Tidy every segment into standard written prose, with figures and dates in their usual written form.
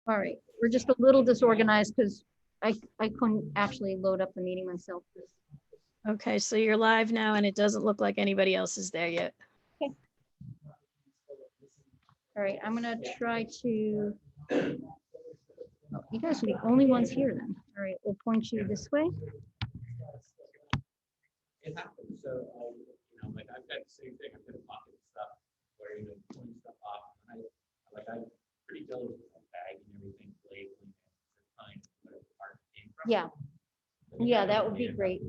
All right, we're just a little disorganized because I couldn't actually load up the meeting myself. Okay, so you're live now and it doesn't look like anybody else is there yet. All right, I'm gonna try to, oh, you guys are the only ones here then. All right, we'll point you this way. It happens. So, like I've got the same thing. I've got a pocket stuff where pulling stuff off. And I'm pretty diligent with bagging everything, labeling it, where the part came from. Yeah, yeah, that would be great.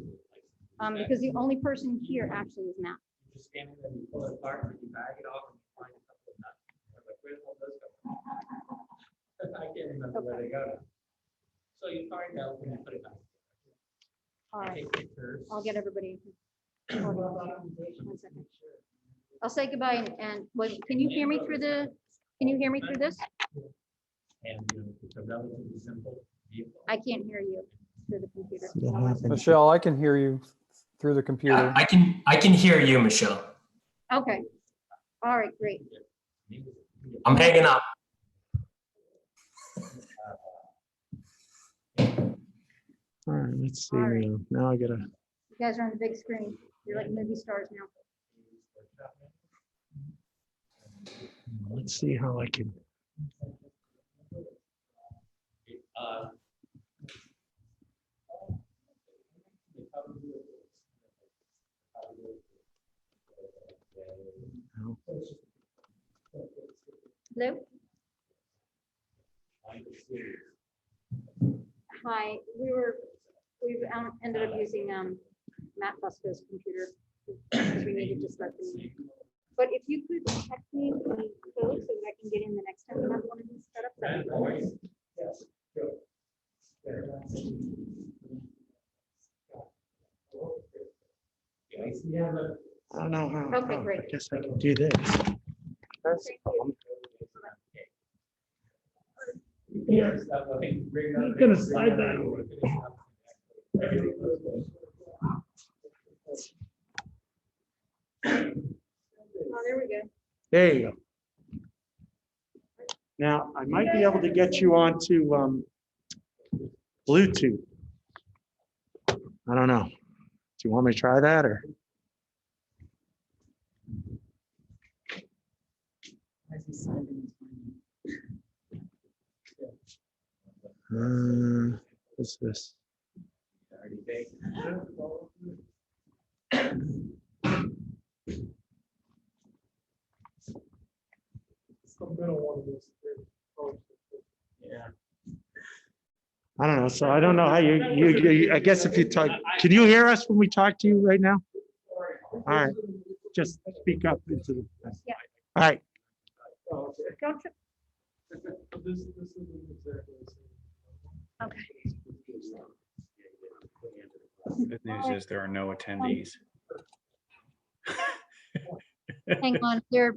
Because the only person here actually is Matt. You just stand there and you pull it apart, and you bag it off, and you find a couple of nuts. I'm like, where the hell those go? I can't remember where they go. So you find out when you put it back. All right, Take pictures. I'll get everybody. One second. I'll say goodbye and wait, can you hear me through this? And it's a relatively simple vehicle. I can't hear you through the computer. Michelle, I can hear you through the computer. Yeah, I can hear you, Michelle. Okay. All right, great. I'm hanging up. All right, let's see. All right. Now I gotta. You guys are on the big screen. You're like movie stars now. Let's see how I can. No. Hello? Hi, we've ended up using Matt Busco's computer because we needed to start the meeting. But if you could text me the code so that I can get in the next time we have one of these setups, that'd be great. I don't know how. Okay, great. I guess I can do this. That's, yeah. I'm gonna slide that over. Oh, there we go. There you go. Now, I might be able to get you onto Bluetooth. I don't know. Do you want me to try that or? What's this? Yeah. I don't know. So I don't know how you I guess if you talk, can you hear us when we talk to you right now? All right. Just speak up into the. Yeah. All right. Gotcha. Okay. Good news is there are no attendees. Hang on, there.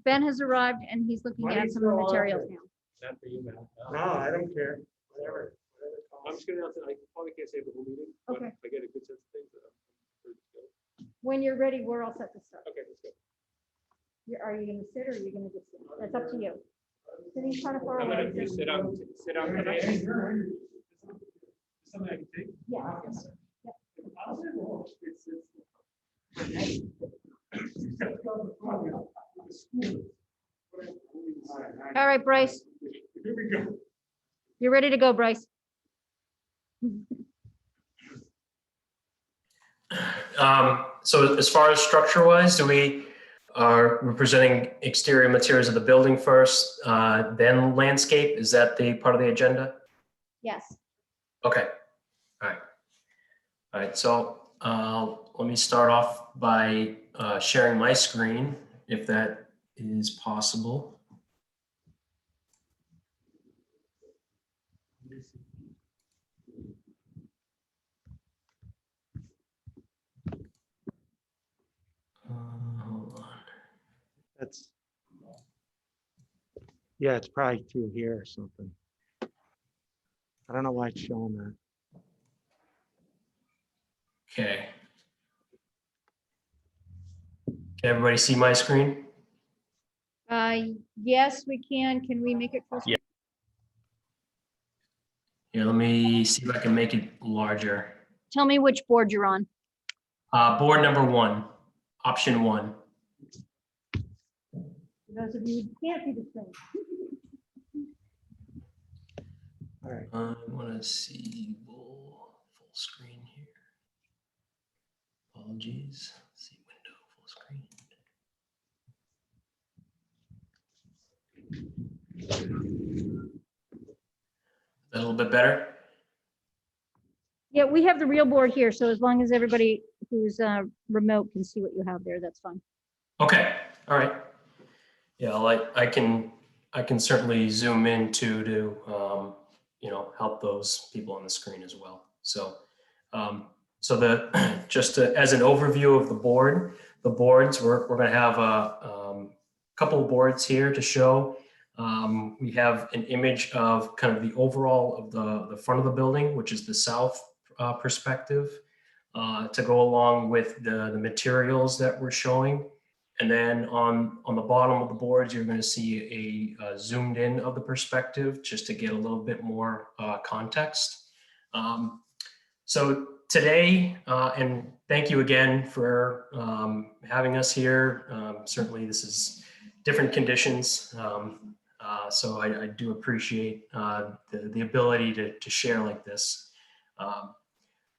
Ben has arrived and he's looking at some of the materials now. No, I don't care. Whatever. I'm just gonna announce it. I probably can't say the whole meeting, but Okay. I get a good sense of things. Ready to go. When you're ready, we're all set to start. Okay, let's go. Are you gonna sit or are you gonna just sit? That's up to you. Sitting's kind of far I'm away. gonna sit down today. Something I can take. Yeah. All right, Bryce. Here we go. You're ready to go, Bryce. So as far as structure wise, we're presenting exterior materials of the building first, then landscape? Is that the part of the agenda? Yes. Okay. All right. So let me start off by sharing my screen, if that is possible. Hold on. That's. Yeah, it's probably through here or something. I don't know why it's showing that. Okay. Can everybody see my screen? Yes, we can. Can we make it first? Yeah. Here, let me see if I can make it larger. Tell me which board you're on. Board number 1, option 1. For those of you who can't see the screen. All right. I want to see full screen here. Apologies. Let's see window full screen. Is that a little bit better? Yeah, we have the real board here, so as long as everybody who's remote can see what you have there, that's fine. Okay, all right. Yeah, I can certainly zoom in too to help those people on the screen as well. So just as an overview of the boards, we're going to have a couple of boards here to show. We have an image of kind of the overall of the front of the building, which is the south perspective, to go along with the materials that we're showing. And then on the bottom of the boards, you're going to see a zoomed in of the perspective just to get a little bit more context. So today, and thank you again for having us here. Certainly this is different conditions. So I do appreciate the ability to share like this.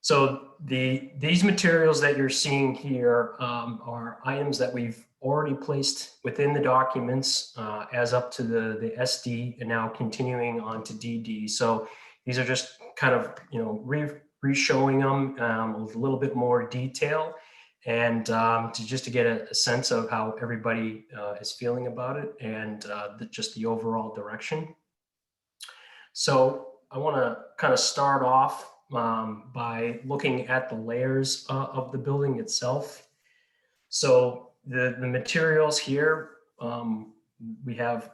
So these materials that you're seeing here are items that we've already placed within the documents as up to the SD and now continuing on to DD. So these are just kind of, re-showing them with a little bit more detail and just to get a sense of how everybody is feeling about it and just the overall direction. So I want to kind of start off by looking at the layers of the building itself. So the materials here, we have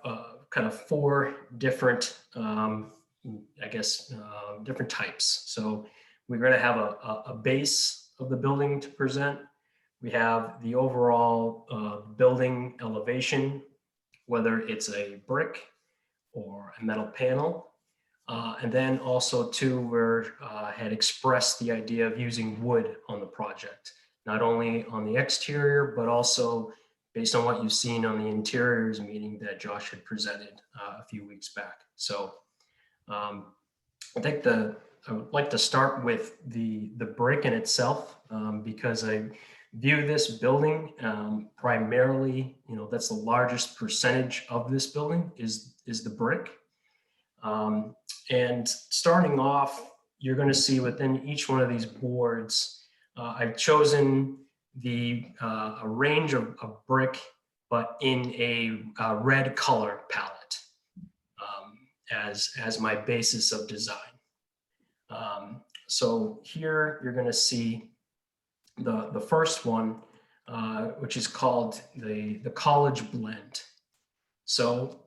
kind of 4 different, different types. So we're going to have a base of the building to present. We have the overall building elevation, whether it's a brick or a metal panel. And then also too, we had expressed the idea of using wood on the project, not only on the exterior, but also based on what you've seen on the interiors meeting that Josh had presented a few weeks back. So I think I would like to start with the brick in itself, because I view this building primarily, that's the largest percentage of this building is the brick. And starting off, you're going to see within each one of these boards, I've chosen a range of brick, but in a red color palette as my basis of design. So here you're going to see the first one, which is called the college blend. So,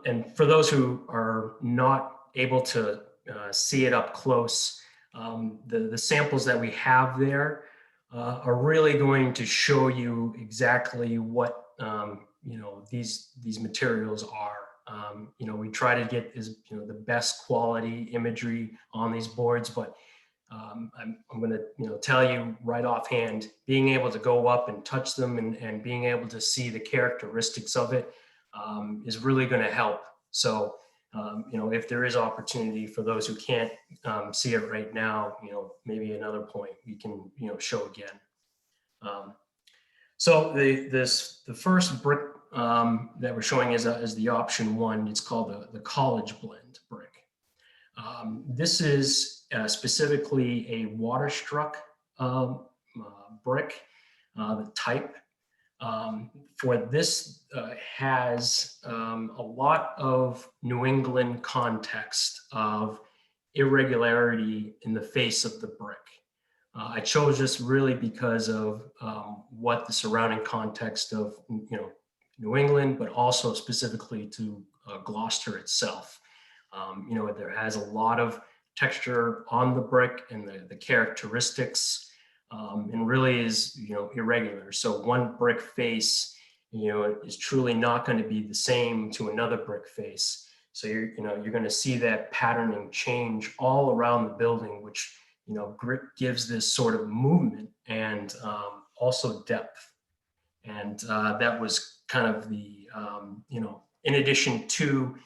and for those who are not able to see it up close, the samples that we have there are really going to show you exactly what these materials are. We try to get the best quality imagery on these boards, but I'm going to tell you right offhand, being able to go up and touch them and being able to see the characteristics of it is really going to help. So, if there is opportunity for those who can't see it right now, maybe another point we can, show again. So the first brick that we're showing is the option 1. It's called the college blend brick. This is specifically a water-struck brick. The type for this has a lot of New England context of irregularity in the face of the brick. I chose this really because of what the surrounding context of New England, but also specifically to Gloucester itself. There has a lot of texture on the brick and the characteristics, and really is irregular. So one brick face is truly not going to be the same to another brick face. So you're going to see that patterning change all around the building, which, gives this sort of movement and also depth. And that was kind of the, in addition to,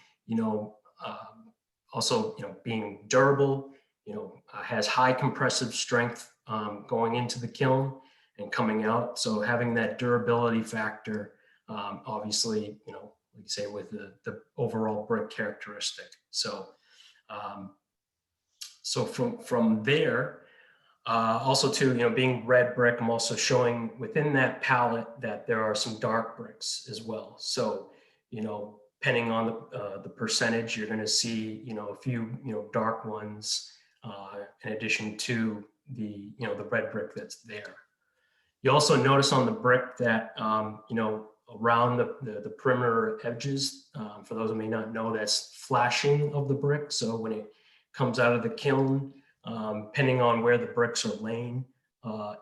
also, being durable, has high compressive strength going into the kiln and coming out. So having that durability factor, obviously, like you say, with the overall brick characteristic. So, from there, also too, being red brick, I'm also showing within that palette that there are some dark bricks as well. So, depending on the percentage, you're going to see, a few, dark ones in addition to the, the red brick that's there. You also notice on the brick that, around the perimeter edges, for those who may not know, that's flashing of the brick. So when it comes out of the kiln, depending on where the bricks are laying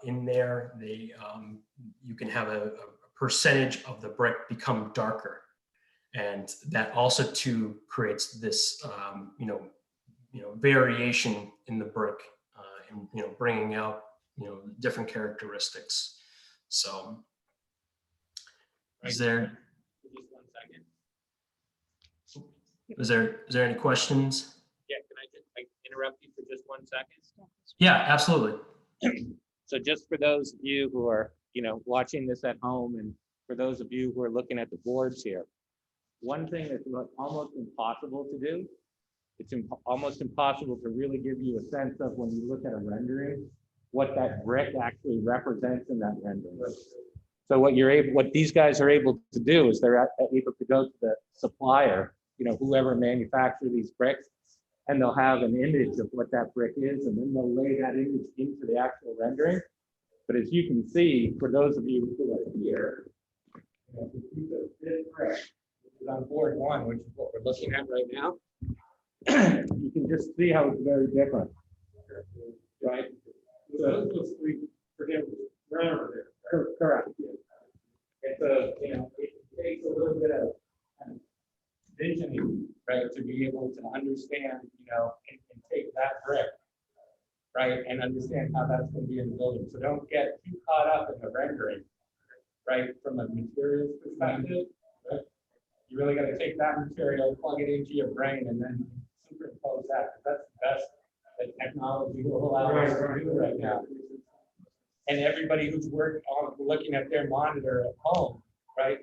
in there, you can have a percentage of the brick become darker. And that also too creates this, variation in the brick and, bringing out, different characteristics. So is there, Just 1 second. is there any questions? Yeah, can I just interrupt you for just 1 second? Yeah, absolutely. So just for those of you who are, watching this at home, and for those of you who are looking at the boards here, one thing that's almost impossible to do, it's almost impossible to really give you a sense of, when you look at a rendering, what that brick actually represents in that rendering. So what these guys are able to do is they're able to go to the supplier, whoever manufactured these bricks, and they'll have an image of what that brick is, and then they'll lay that image into the actual rendering. But as you can see, for those of you who are here, this brick is on board 1, which is what we're looking at right now. You can just see how it's very different, right? So we forget grammar there. Correct. It's it takes a little bit of visioning, right, to be able to understand, and take that brick, right, and understand how that's going to be in the building. So don't get too caught up in the rendering, right, from a materials perspective. Right? You really got to take that material, plug it into your brain, and then superimpose that. That's the best that technology will allow us to do right now. And everybody who's looking at their monitor at home, right,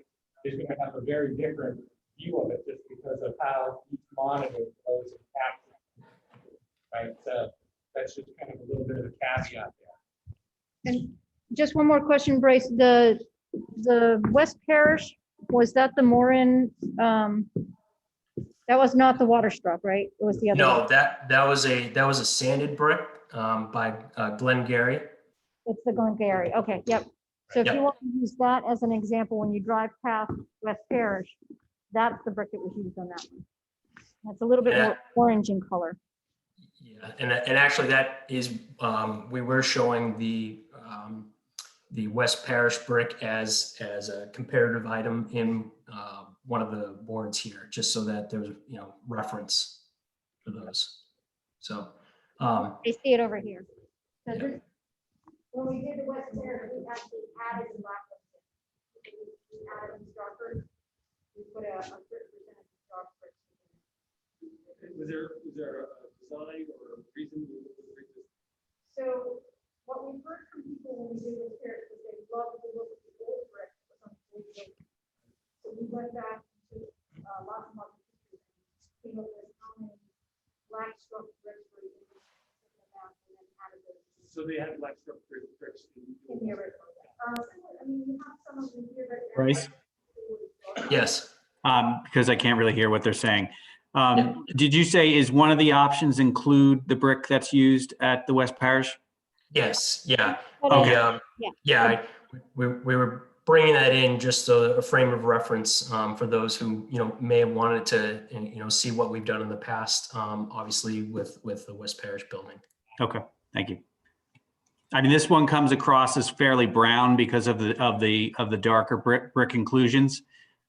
is going to have a very different view of it, just because of how each monitor goes and captures, right? So that's just kind of a little bit of a caveat there. And just one more question, Bryce, the West Parish, was that the Morin, that was not the waterstruck, right? It was the other No, one. that was a sanded brick by Glenn Gary. It's the Glengarry. Okay, yep. So if Yep. you want to use that as an example, when you drive past West Parish, that's the brick that was used on that one. That's a little bit more orange in color. Yeah, and actually that is, we were showing the West Parish brick as a comparative item in one of the boards here, just so that there's, reference for those. So. I see it over here. So Yeah. this, when we did the West Parish, we actually added some black ones in. We added some darker. We put a certain percentage of dark bricks in. Was there a design or a reason? So what we heard from people when we did this here is they love to look at the old brick that was on the old building. So we went back to lots of history, came up with how many black struck bricks were used, and then added those So they had black structure bricks. in the original. I mean, you have some of them here right now. Bryce? Yes. Because I can't really hear what they're saying. Yeah. Did you say, is one of the options include the brick that's used at the West Parish? Yes. Yeah. Okay. We were bringing that in just so a frame of reference for those who may have wanted to see what we've done in the past. Obviously with the West Parish building. Okay, thank you. I mean, this one comes across as fairly brown because of the darker brick inclusions.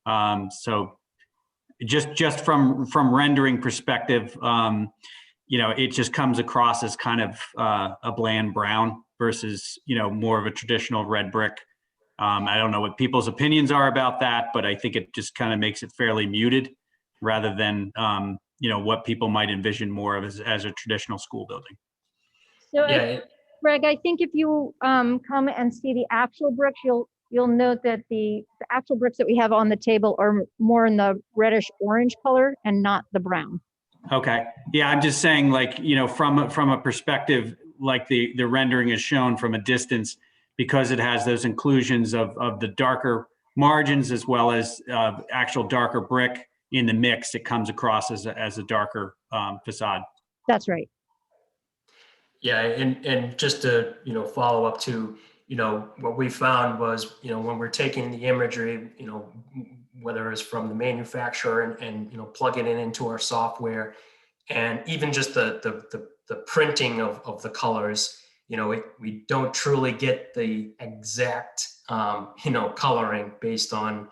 So just from rendering perspective, it just comes across as kind of a bland brown versus, more of a traditional red brick. I don't know what people's opinions are about that, but I think it just kind of makes it fairly muted rather than, what people might envision more of as a traditional school building. So Yeah, Greg, I think if you come and see the actual bricks, you'll note that the actual bricks that we have on the table are more in the reddish orange color and not the brown. Okay. Yeah, I'm just saying, like, from a perspective, like the rendering is shown from a distance, because it has those inclusions of the darker margins as well as actual darker brick in the mix, it comes across as a darker facade. That's right. yeah, and just to, follow up to, what we found was, when we're taking the imagery, whether it's from the manufacturer and plugging it into our software, and even just the printing of the colors, we don't truly get the exact, coloring based on,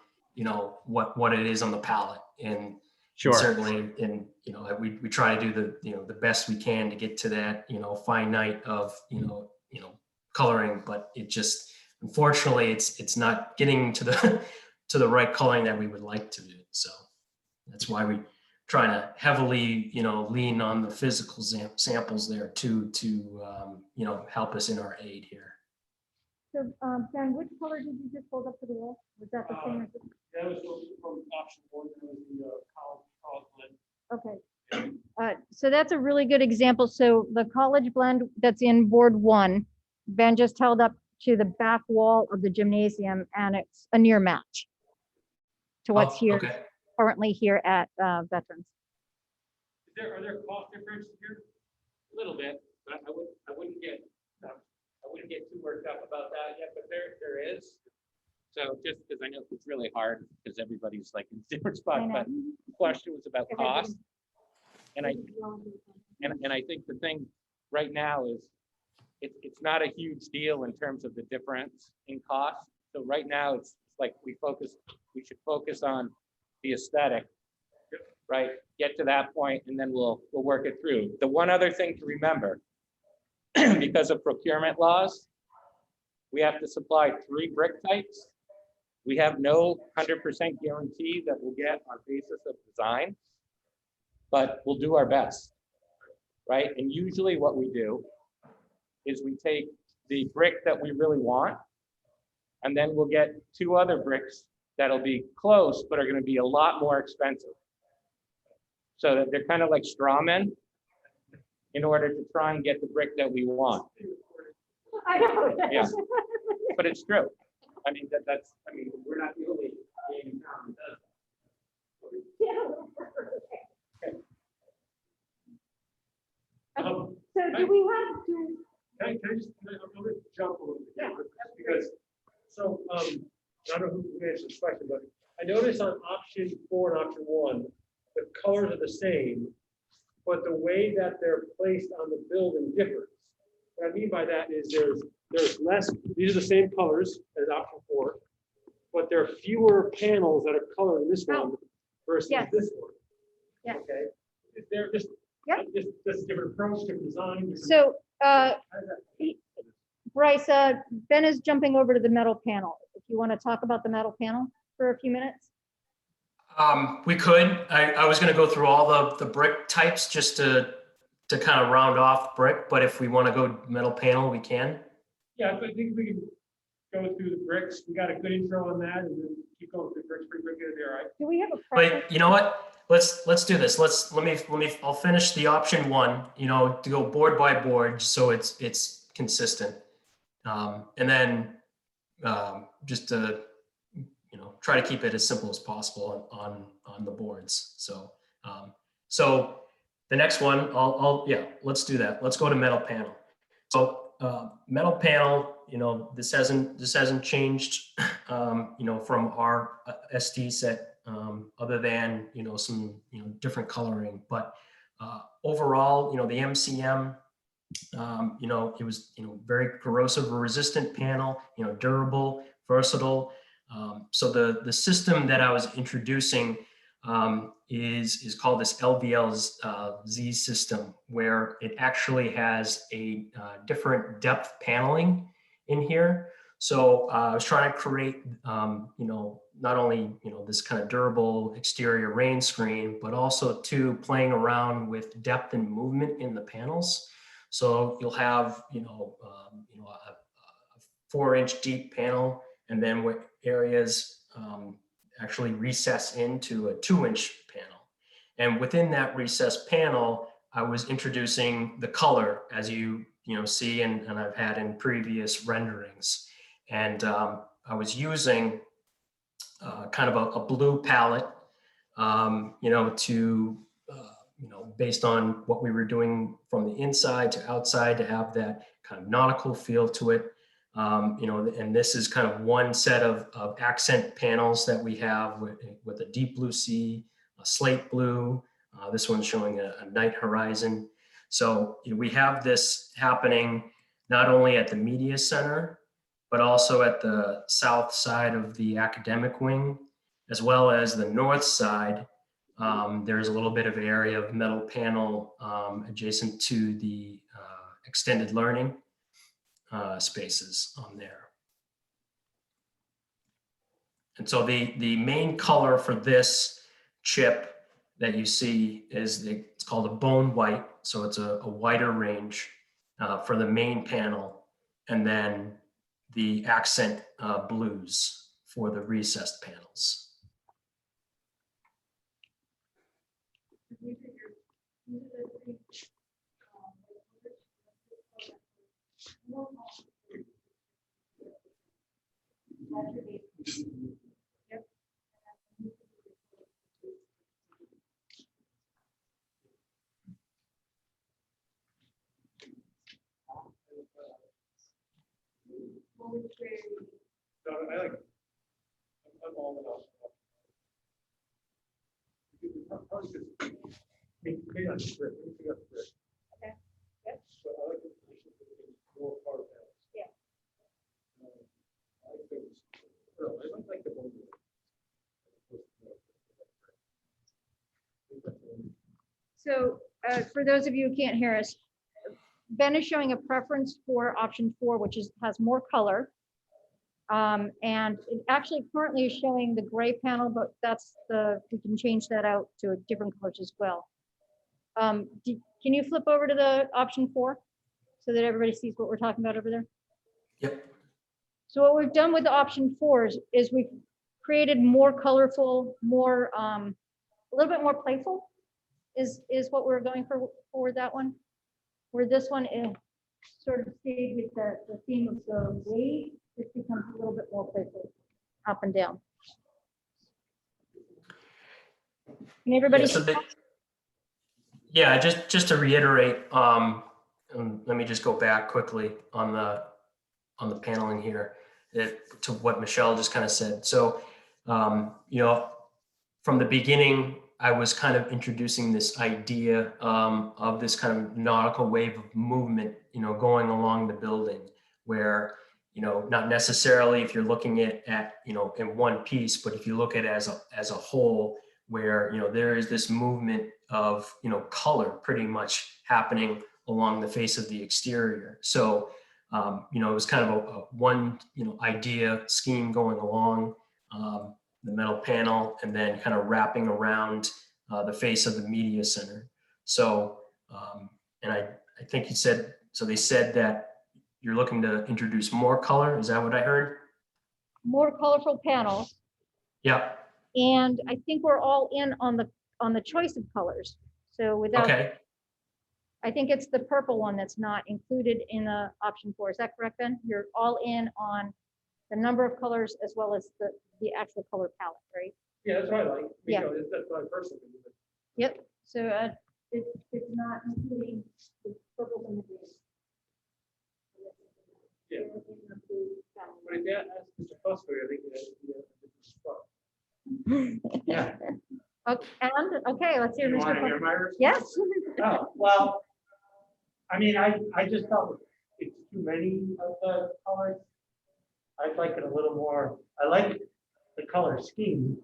what it is on the palette. And Sure. certainly we try to do the best we can to get to that, finite of, coloring, but it just, unfortunately, it's not getting to the right coloring that we would like to do. So that's why we try to heavily, lean on the physical samples there to help us in our aid here. So Ben, which color did you just hold up to the wall? Was that the same as? That was from option one, that was the college blend. Okay. So that's a really good example. So the college blend that's in board one, Ben just held up to the back wall of the gymnasium, and it's a near match to what's here, Okay. currently here at Veterans. Are there cost differences here? A little bit, but I wouldn't get too worked up about that yet, but there is. So just because I know it's really hard because everybody's like in different I spots, know. but the question was about cost. And I I think the thing right now is it's not a huge deal in terms of the difference in cost. So right now it's like we should focus on the aesthetic, right? Get to that point and then we'll work it through. The one other thing to remember, because of procurement laws, we have to supply 3 brick types. We have no 100% guarantee that we'll get our basis of design, but we'll do our best, right? And usually what we do is we take the brick that we really want, and then we'll get 2 other bricks that'll be close, but are gonna be a lot more expensive. So that they're kind of like straw men in order to try and get the brick that we want. know. Yeah. But it's true. I mean, we're not the only game in town that does So do we have to? I'm gonna jump a little bit here, because, so, I don't know who answered this question, but I noticed on option 4 and option 1, the colors are the same, but the way that they're placed on the building differs. What I mean by that is there's less, these are the same colors as option 4, but there are fewer panels that are colored in this one versus Yes. this one. Yeah. Okay, they're just, Yep. just a different approach, different design. different- So how does that- Bryce, Ben is jumping over to the metal panel. If you want to talk about the metal panel for a few minutes. We could. I was going to go through all the brick types just to kind of round off brick, but if we want to go metal panel, we can. Yeah, I think we can go through the bricks. We got a good intro on that, and then keep going through bricks pretty quickly. All right. Do we have a preference? But you know what? Let's do this. Let me. I'll finish the option 1. To go board by board, so it's consistent, and then just to try to keep it as simple as possible on the boards. So so the next one, let's do that. Let's go to metal panel. So metal panel, this hasn't changed, from our SD set, other than, some, different coloring, but overall, the MCM, it was, very corrosive resistant panel, durable, versatile. So the system that I was introducing is called this LVL-Z system, where it actually has a different depth paneling in here. So I was trying to create, not only, this kind of durable exterior rain screen, but also too playing around with depth and movement in the panels. So you'll have, a 4-inch deep panel, and then with areas actually recess into a 2-inch panel. And within that recessed panel, I was introducing the color, as you see, and I've had in previous renderings. And I was using kind of a blue palette, based on what we were doing from the inside to outside, to have that kind of nautical feel to it. And this is kind of one set of accent panels that we have with a deep blue sea, a slate blue. This one's showing a night horizon. So we have this happening not only at the media center, but also at the south side of the academic wing, as well as the north side. There's a little bit of area of metal panel adjacent to the extended learning spaces on there. And so the main color for this chip that you see is it's called a bone white. So it's a wider range for the main panel, and then the accent blues for the recessed panels. No, I like it. I'm all about it. Maybe not script, maybe not script. Okay. Yep. So I like it. More part of that. Yeah. I like the one. So for those of you who can't hear us, Ben is showing a preference for option 4, which has more color. And it actually currently is showing the gray panel, but we can change that out to a different colors as well. Can you flip over to the option 4 so that everybody sees what we're talking about over there? Yep. So what we've done with the option 4 is we've created more colorful, more, a little bit more playful is what we're going for that one. Where this one is sort of stayed with the theme of the wave, it becomes a little bit more playful, up and down. Can everybody? Yeah, just to reiterate, let me just go back quickly on the paneling here to what Michelle just kind of said. So, from the beginning, I was kind of introducing this idea of this kind of nautical wave of movement, going along the building, where, not necessarily if you're looking at in one piece, but if you look at it as a whole, where, there is this movement of, color pretty much happening along the face of the exterior. So, it was kind of a one, idea scheme going along the metal panel, and then kind of wrapping around the face of the media center. So, and I think you said, so they said that you're looking to introduce more color. Is that what I heard? More colorful panels. Yep. And I think we're all in on the choice of colors. So without, Okay. I think it's the purple one that's not included in the option 4. Is that correct, Ben? You're all in on the number of colors as well as the actual color palette, right? Yeah, that's what I like. Yeah. That's my personal opinion. Yep. So it's not including the purple and the green. Yeah. But if that asks Mr. Fusco, I think he has a different spot. Yeah. Okay, let's hear You Mr. want to hear Fusco. my response? Yes. Oh, well, I mean, I just felt it's too many of the colors. I'd like it a little more, I like the color scheme.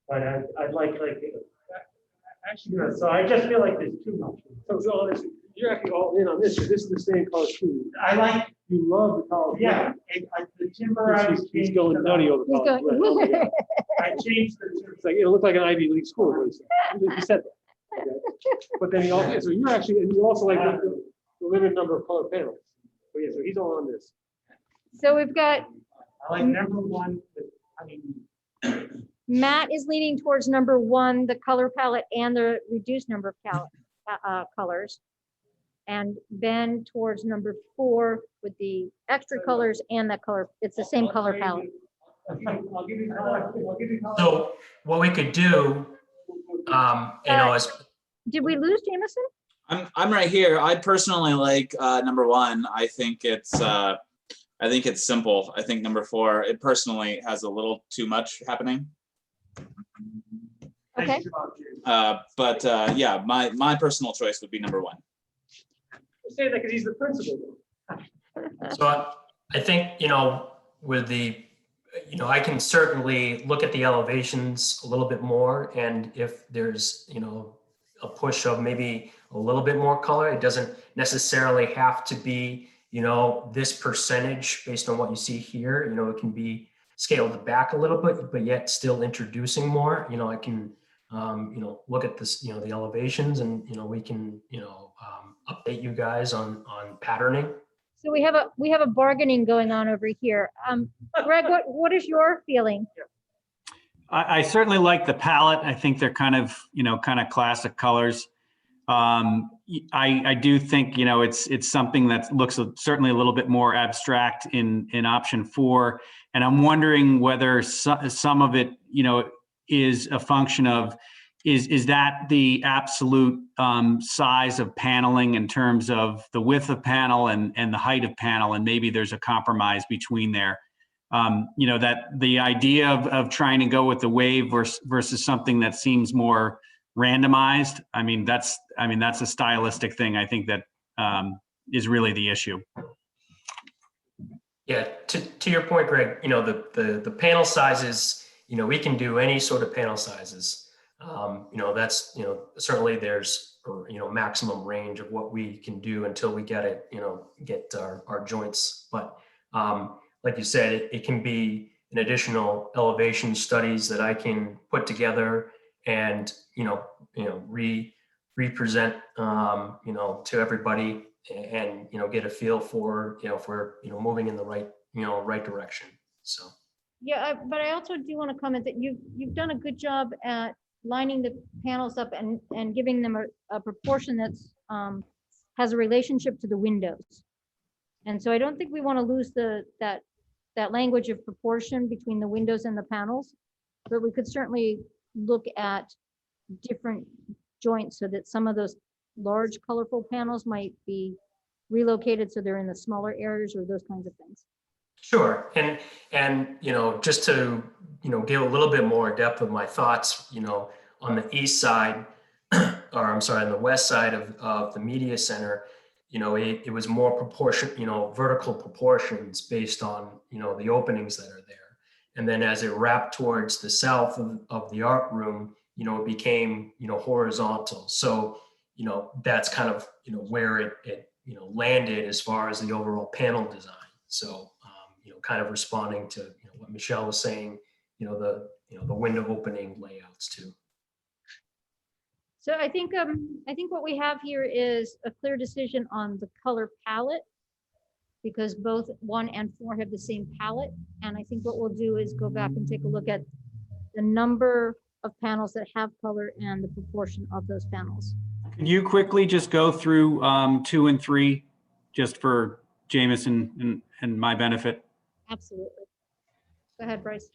But I'd like, actually, so I just feel like there's too much. So honestly, you're actually all in on this, because this is the same color scheme. I like, You love the color. yeah, the timber I was He's going nutty over He's color. going- red. I changed the, it's like, it'll look like an Ivy League school. What he said. He said that. Okay. But then he also, so you're actually, and you also like the limited number of color panels. So yeah, so he's all on this. So we've got, I like number one, I mean, Matt is leaning towards number 1, the color palette and the reduced number of colors. And Ben towards number 4 with the extra colors and that color. It's the same color palette. I'll give you color. I'll give you color. So what we could do, is Did we lose Jameson? I'm right here. I personally like number 1. I think it's simple. I think number 4, it personally has a little too much happening. Okay. But yeah, my personal choice would be number 1. Say that because he's the principal. so I think, with the, I can certainly look at the elevations a little bit more. And if there's, a push of maybe a little bit more color, it doesn't necessarily have to be, this percentage based on what you see here. It can be scaled back a little bit, but yet still introducing more. I can, look at this, the elevations, and we can, update you guys on patterning. So we have a bargaining going on over here. Greg, what is your feeling? I certainly like the palette. I think they're kind of classic colors. I do think, it's something that looks certainly a little bit more abstract in option 4. And I'm wondering whether some of it, is a function of, is that the absolute size of paneling in terms of the width of panel and the height of panel, and maybe there's a compromise between there. That the idea of trying to go with the wave versus something that seems more randomized. That's a stylistic thing. I think that is really the issue. Yeah, to your point, Greg, the panel sizes, we can do any sort of panel sizes. That's, certainly there's, maximum range of what we can do until we get it, get our joints. But like you said, it can be an additional elevation studies that I can put together and, represent, to everybody and, get a feel for, if we're, moving in the right direction. So. Yeah, but I also do want to comment that you've done a good job at lining the panels up and giving them a proportion that's has a relationship to the windows. And so I don't think we want to lose that language of proportion between the windows and the panels, but we could certainly look at different joints so that some of those large colorful panels might be relocated so they're in the smaller areas or those kinds of things. Sure. And just to, give a little bit more depth of my thoughts, on the east side, or I'm sorry, on the west side of the media center, it was more proportion, vertical proportions based on, the openings that are there. And then as it wrapped towards the south of the art room, it became, horizontal. So, that's kind of, where it landed as far as the overall panel design. So, kind of responding to what Michelle was saying, the window opening layouts too. So I think what we have here is a clear decision on the color palette, because both 1 and 4 have the same palette. And I think what we'll do is go back and take a look at the number of panels that have color and the proportion of those panels. Can you quickly just go through 2 and 3, just for Jameson and my benefit? Absolutely. Go ahead, Bryce.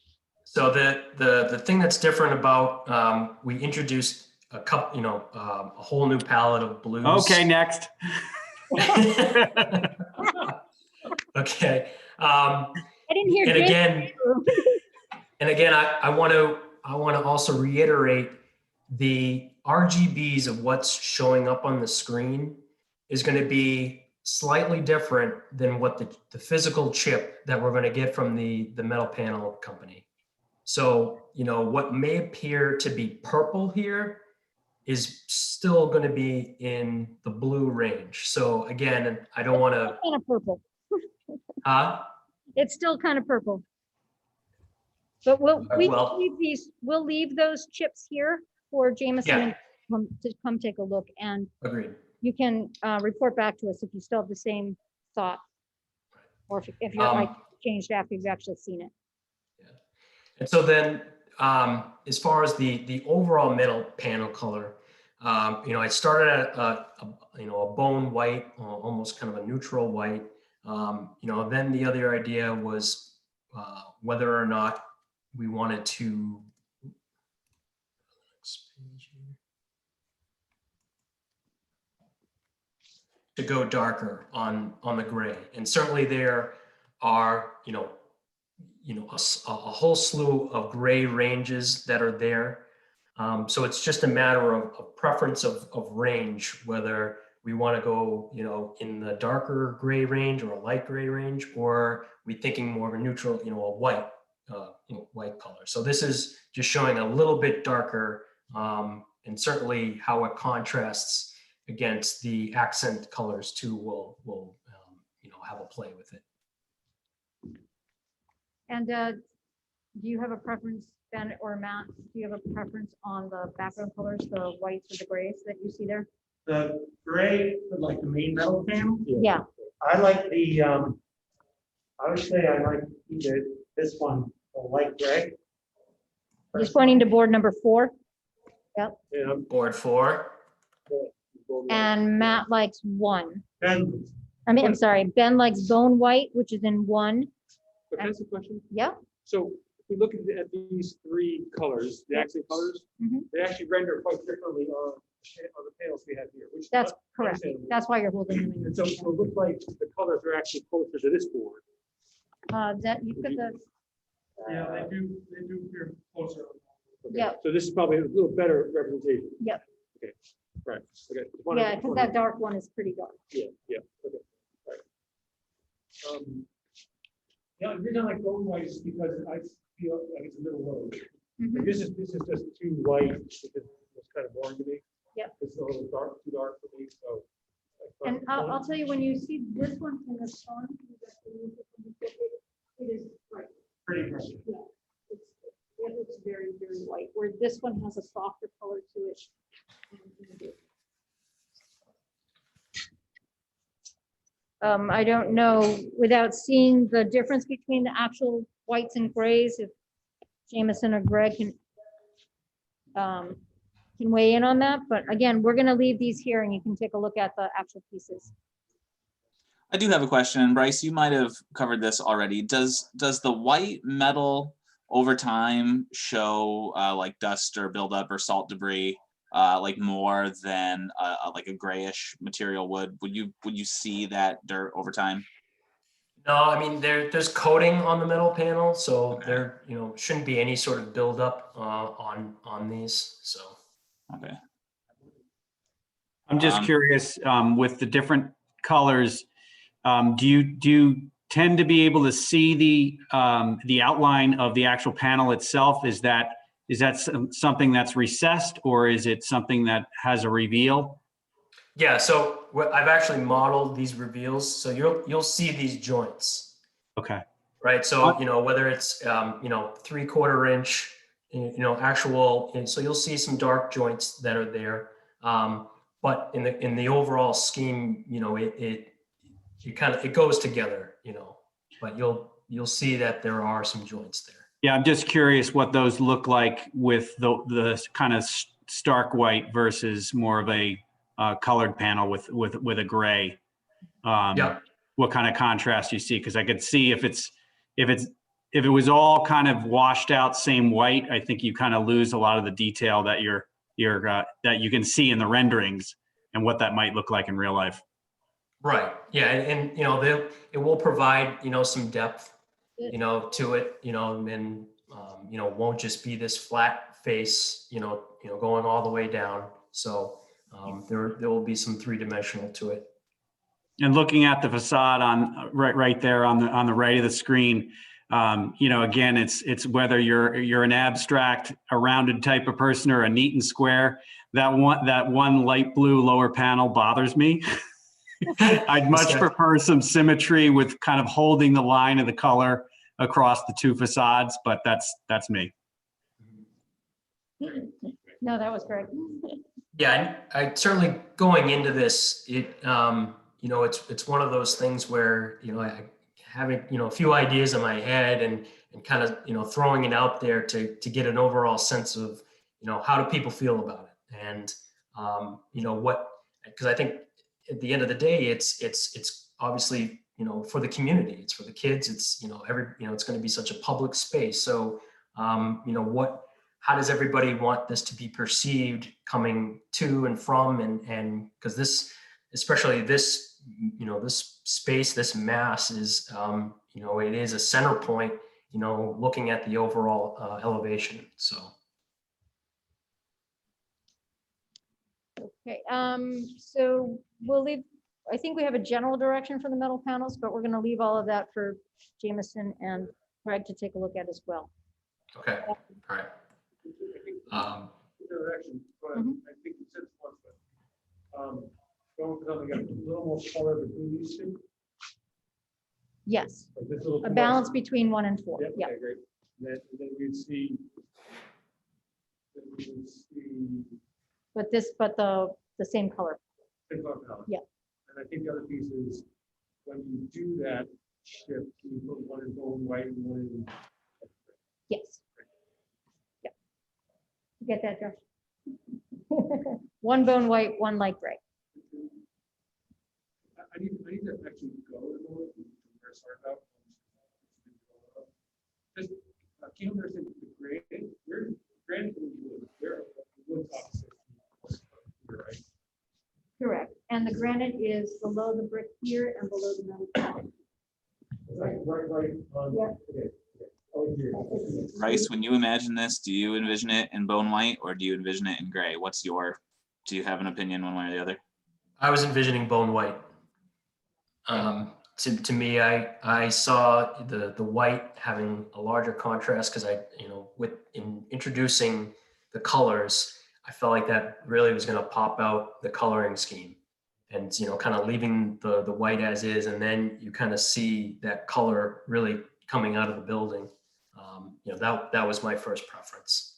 So the thing that's different about, we introduced a couple, a whole new palette of blues. Okay, next. Okay. I didn't hear. And again, I want to also reiterate the RGBs of what's showing up on the screen is going to be slightly different than what the physical chip that we're going to get from the metal panel company. So, you know, what may appear to be purple here is still going to be in the blue range. So again, I don't want to, Kind of purple. It's still kind of purple. But we can well, leave these, we'll leave those chips here for Jameson Yeah. to come take a look, and agreed. you can report back to us if you still have the same thought. Or if your light changed after you've actually seen it. And so then, as far as the overall metal panel color, you know, I started at a bone white, almost kind of a neutral white. You know, then the other idea was whether or not we wanted to go darker on the gray, and certainly there are a whole slew of gray ranges that are there. So it's just a matter of preference of range, whether we want to go, you know, in the darker gray range or a light gray range, or we thinking more of a neutral, you know, a white, white color. So this is just showing a little bit darker, and certainly how it contrasts against the accent colors too will you know, have a play with it. And do you have a preference, Ben or Matt? Do you have a preference on the background colors, the whites or the grays that you see there? The gray, like the main metal panel? Yeah. I like the, I would say I like this one, the light gray. Just pointing to board number 4. Yep. Yeah, Board 4. And Matt likes 1. and, I'm sorry, Ben likes bone white, which is in 1. but can I ask a question? Yep. So if we look at these 3 colors, the accent colors, Mhm. they actually render quite differently on the panels we have here, which. is That's correct. understandable. That's why you're holding them in. And so it looks like the colors are actually closer to this board. That you put the. Yeah, they do appear closer. Okay, Yeah. So this is probably a little better representation. Yep. Okay, right, okay. Yeah, because that dark one is pretty dark. Yeah, okay, right. Yeah, the reason I like bone white is because I feel like it's a little low. Mhm. Like this is just too white, because it's kind of boring to me. Yep. It's a little dark, too dark for me, so. And I'll tell you, when you see this one in the sun, it is bright. Pretty impressive. Yeah, it looks very, very white, where this one has a softer color to it. I don't know, without seeing the difference between the actual whites and grays, if Jameson or Greg can weigh in on that, but again, we're gonna leave these here and you can take a look at the actual pieces. I do have a question, Bryce. You might have covered this already. Does the white metal over time show like dust or buildup or salt debris like more than like a grayish material would? Would you see that dirt over time? No, I mean there's coating on the metal panel, so there shouldn't be any sort of buildup on these. So Okay. I'm just curious, with the different colors, do you tend to be able to see the outline of the actual panel itself? Is that something that's recessed, or is it something that has a reveal? yeah, so I've actually modeled these reveals, so you'll see these joints. Okay. Right. So whether it's 3/4 inch, actual, and so you'll see some dark joints that are there. But in the overall scheme, it goes together, but you'll see that there are some joints there. Yeah, I'm just curious what those look like with the kind of stark white versus more of a colored panel with a gray. Yeah. What kind of contrast you see? Because I could see if it was all kind of washed out same white, I think you kind of lose a lot of the detail that that you can see in the renderings and what that might look like in real life. Right. Yeah, and it will provide some depth to it, and won't just be this flat face, going all the way down. So there will be some 3-dimensional to it. And looking at the facade on right there on the right of the screen, Again, it's whether you're an abstract, a rounded type of person or a neat and square. That one light blue lower panel bothers me. I'd much prefer some symmetry with kind of holding the line of the color across the two facades, but that's me. No, that was great. Yeah, I certainly going into this, it's one of those things where, I having, a few ideas in my head and kind of, throwing it out there to get an overall sense of, how do people feel about it? And, because I think at the end of the day, it's obviously, for the community, it's for the kids, it's, it's going to be such a public space. So, how does everybody want this to be perceived coming to and from, and because this, especially this, this space, this mass is, it is a center point, looking at the overall elevation. So. Okay, so we'll leave, I think we have a general direction for the metal panels, but we're gonna leave all of that for Jameson and Craig to take a look at as well. Okay, all right. Direction, but Mhm. I think you said once, but going to get a little more color between these two. Yes, Like this little a balance between 1 and 4, Yep, yeah. okay, great. Then we'd see. Then we would see. But the same color. Same color palette. Yeah. And I think the other piece is when you do that shift, you put one in bone white and one in. Yes. Yeah. You get that, Josh? One bone white, one light gray. I need to actually go to the one where I started out. Just can't understand the grade. Where granite and wood, where the wood's opposite. Right. Correct. And the granite is below the brick here and below the metal panel. Right. Yeah. Okay. Oh, here. Bryce, when you imagine this, do you envision it in bone white or do you envision it in gray? Do you have an opinion one way or the other? I was envisioning bone white. To me, I saw the white having a larger contrast because in introducing the colors, I felt like that really was going to pop out the coloring scheme, and kind of leaving the white as is, and then you kind of see that color really coming out of the building. That was my first preference.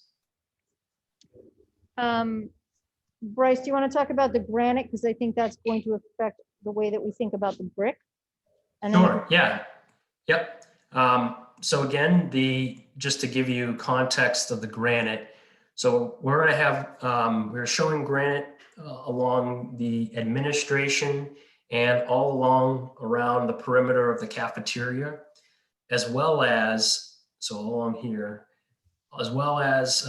Bryce, do you want to talk about the granite? Because I think that's going to affect the way that we think about the brick. And then Sure. Yeah. Yep. So again, just to give you context of the granite, so we're going to have, we're showing granite along the administration and all along around the perimeter of the cafeteria, as well as, so along here, as well as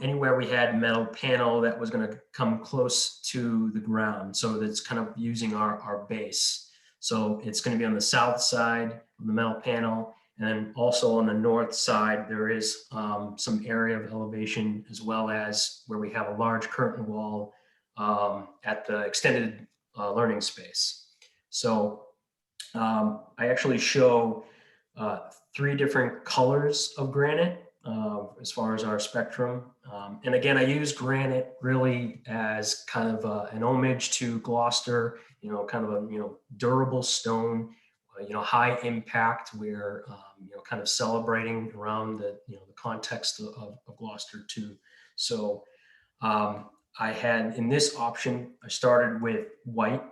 anywhere we had metal panel that was going to come close to the ground. So that's kind of using our base. So it's going to be on the south side of the metal panel. And then also on the north side, there is some area of elevation, as well as where we have a large curtain wall at the extended learning space. So I actually show 3 different colors of granite as far as our spectrum. And again, I use granite really as kind of an homage to Gloucester, kind of a, durable stone, high impact, where, kind of celebrating around the, the context of Gloucester too. So I had in this option, I started with white,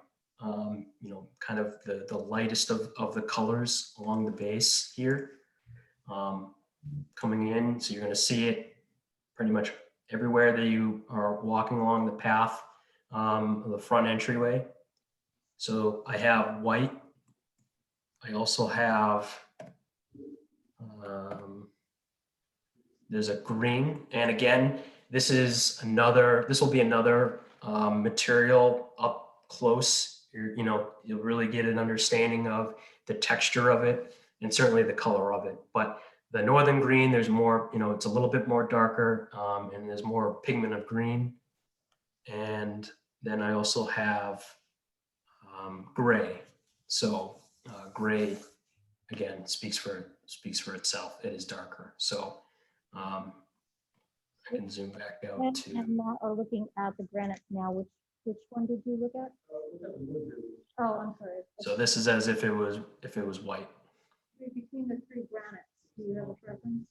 kind of the lightest of the colors along the base here. Coming in, so you're going to see it pretty much everywhere that you are walking along the path of the front entryway. So I have white. I also have, there's a green, and again, this will be another material up close. You'll really get an understanding of the texture of it and certainly the color of it. But the northern green, there's more, it's a little bit more darker, and there's more pigment of green. And then I also have gray. So gray, again, speaks for speaks for itself. It is darker. So I can zoom back out And to, Matt are looking at the granites now. Which one did you look at? Oh, I'm sorry. so this is as if it was white. Between the three granites, do you have a preference?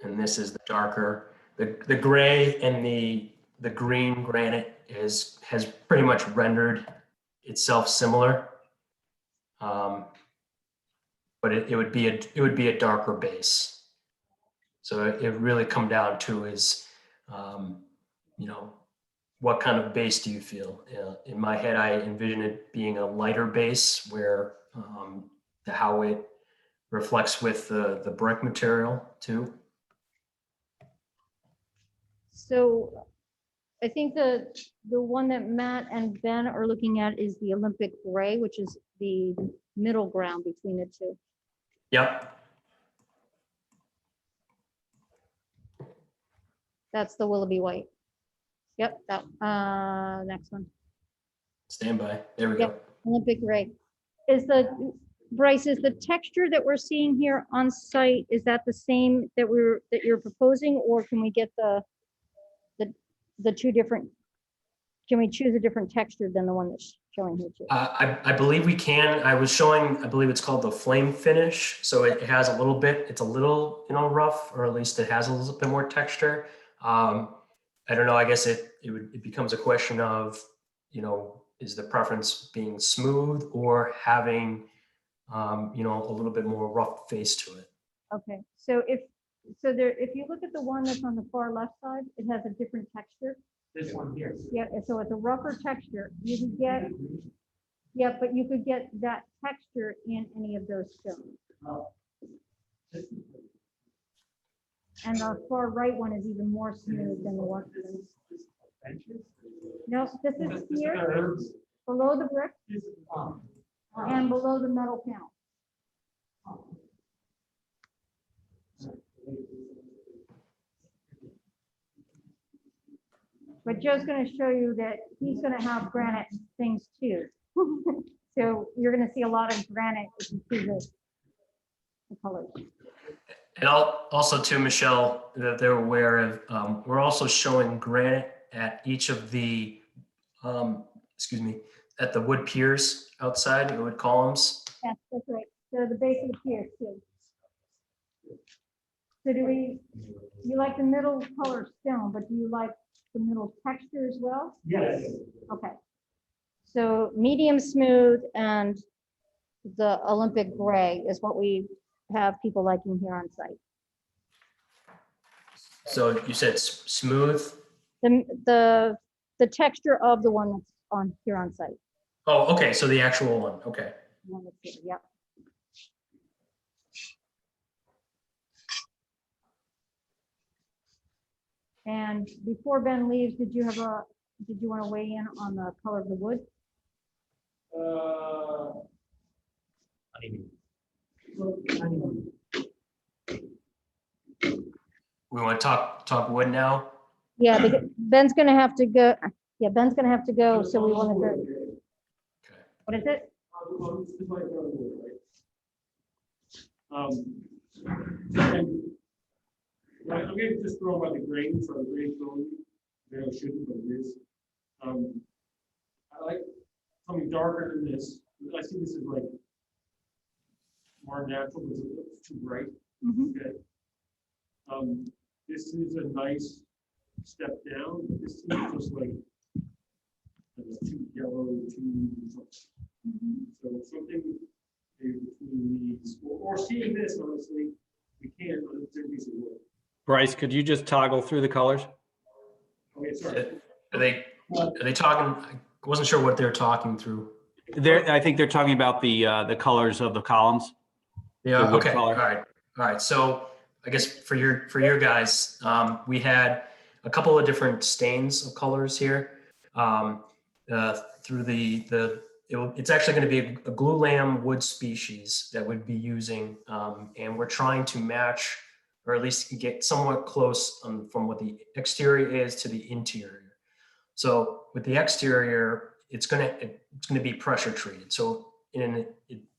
And this is the darker, the gray and the green granite has pretty much rendered itself similar. But it would be a darker base. So it really come down to is, what kind of base do you feel? In my head, I envision it being a lighter base where how it reflects with the brick material too. So I think the one that Matt and Ben are looking at is the Olympic gray, which is the middle ground between the two. Yep. That's the Willoughby white. Yep, that, next one. Stand by. There we go. Yep. Olympic gray. Bryce, is the texture that we're seeing here on site, is that the same that you're proposing, or can we get the two different, can we choose a different texture than the one that's showing here too? I believe we can. I was showing, I believe it's called the flame finish. So it has a little bit, it's a little, rough, or at least it has a little bit more texture. I don't know. I guess it becomes a question of, is the preference being smooth or having, a little bit more rough face to it. Okay, so if you look at the one that's on the far left side, it has a different texture. This one here. Yeah, and so it's a rougher texture. You could get, yeah, but you could get that texture in any of those stones. And the far right one is even more smooth than the one. No, this is here, below the brick and below the metal panel. But Joe's going to show you that he's going to have granite things too. So you're going to see a lot of granite if you see the colors. And also too, Michelle, that they're aware of, we're also showing granite at each of the, at the wood piers outside, the wood columns. Yes, that's right. So the base of the pier too. So you like the middle color stone, but do you like the middle texture as well? Yes. Okay. So medium smooth and the Olympic gray is what we have people liking here on site. So you said smooth? The texture of the one that's on here on site. Oh, okay. So the actual one. Okay. One that's here, yep. And before Ben leaves, did you want to weigh in on the color of the wood? We want to talk wood now? Yeah, because Ben's gonna have to go. Yeah, Ben's gonna have to go, so we want to go. Okay. What is it? Right, I'm gonna just throw about the grain, so the grain throwing, I shouldn't, but it is. I like something darker than this. I see this as like more natural, but it's too bright. Mhm. Okay. This is a nice step down, but this seems just like too yellow, too. So something maybe between these, or seeing this, honestly, we can, but it's a piece of wood. Bryce, could you just toggle through the colors? Okay, sorry. Are they talking? I wasn't sure what they're talking through. I think they're talking about the colors of the columns. Yeah. The wood Okay. color. All right. So I guess for your guys, we had a couple of different stains of colors here through it's actually going to be a glulam wood species that we'd be using, and we're trying to match, or at least get somewhat close from what the exterior is to the interior. So with the exterior, it's going to be pressure treated. So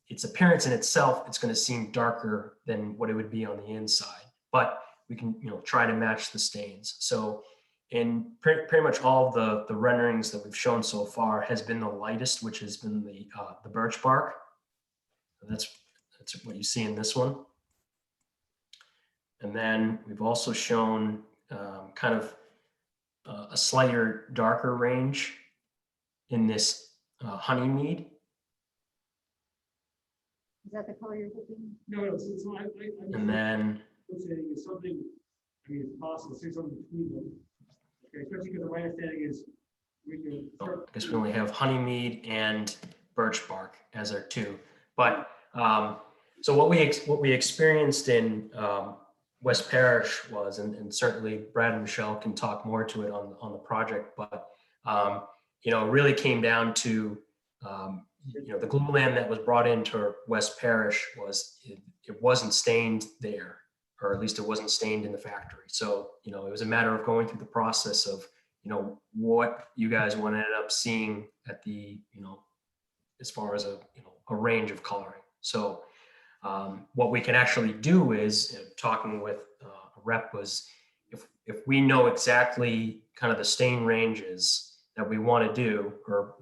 its appearance in itself, it's going to seem darker than what it would be on the inside. But we can, try to match the stains. So in pretty much all of the renderings that we've shown so far has been the lightest, which has been the birch bark. That's what you see in this one. And then we've also shown kind of a slightly darker range in this honey mead. Is that the color you're hoping? No, so And then, I'm saying is something, I mean, it's possible, say something between them. Okay, especially because my understanding is we can. I guess we only have honey mead and birch bark as our two. But so what we experienced in West Parish was, and certainly Brad and Michelle can talk more to it on the project, but it really came down to the glulam that was brought into West Parish was it wasn't stained there, or at least it wasn't stained in the factory. So it was a matter of going through the process of what you guys ended up seeing at the as far as a range of coloring. So what we can actually do is, talking with a rep, was if we know exactly kind of the stain ranges that we want to do, or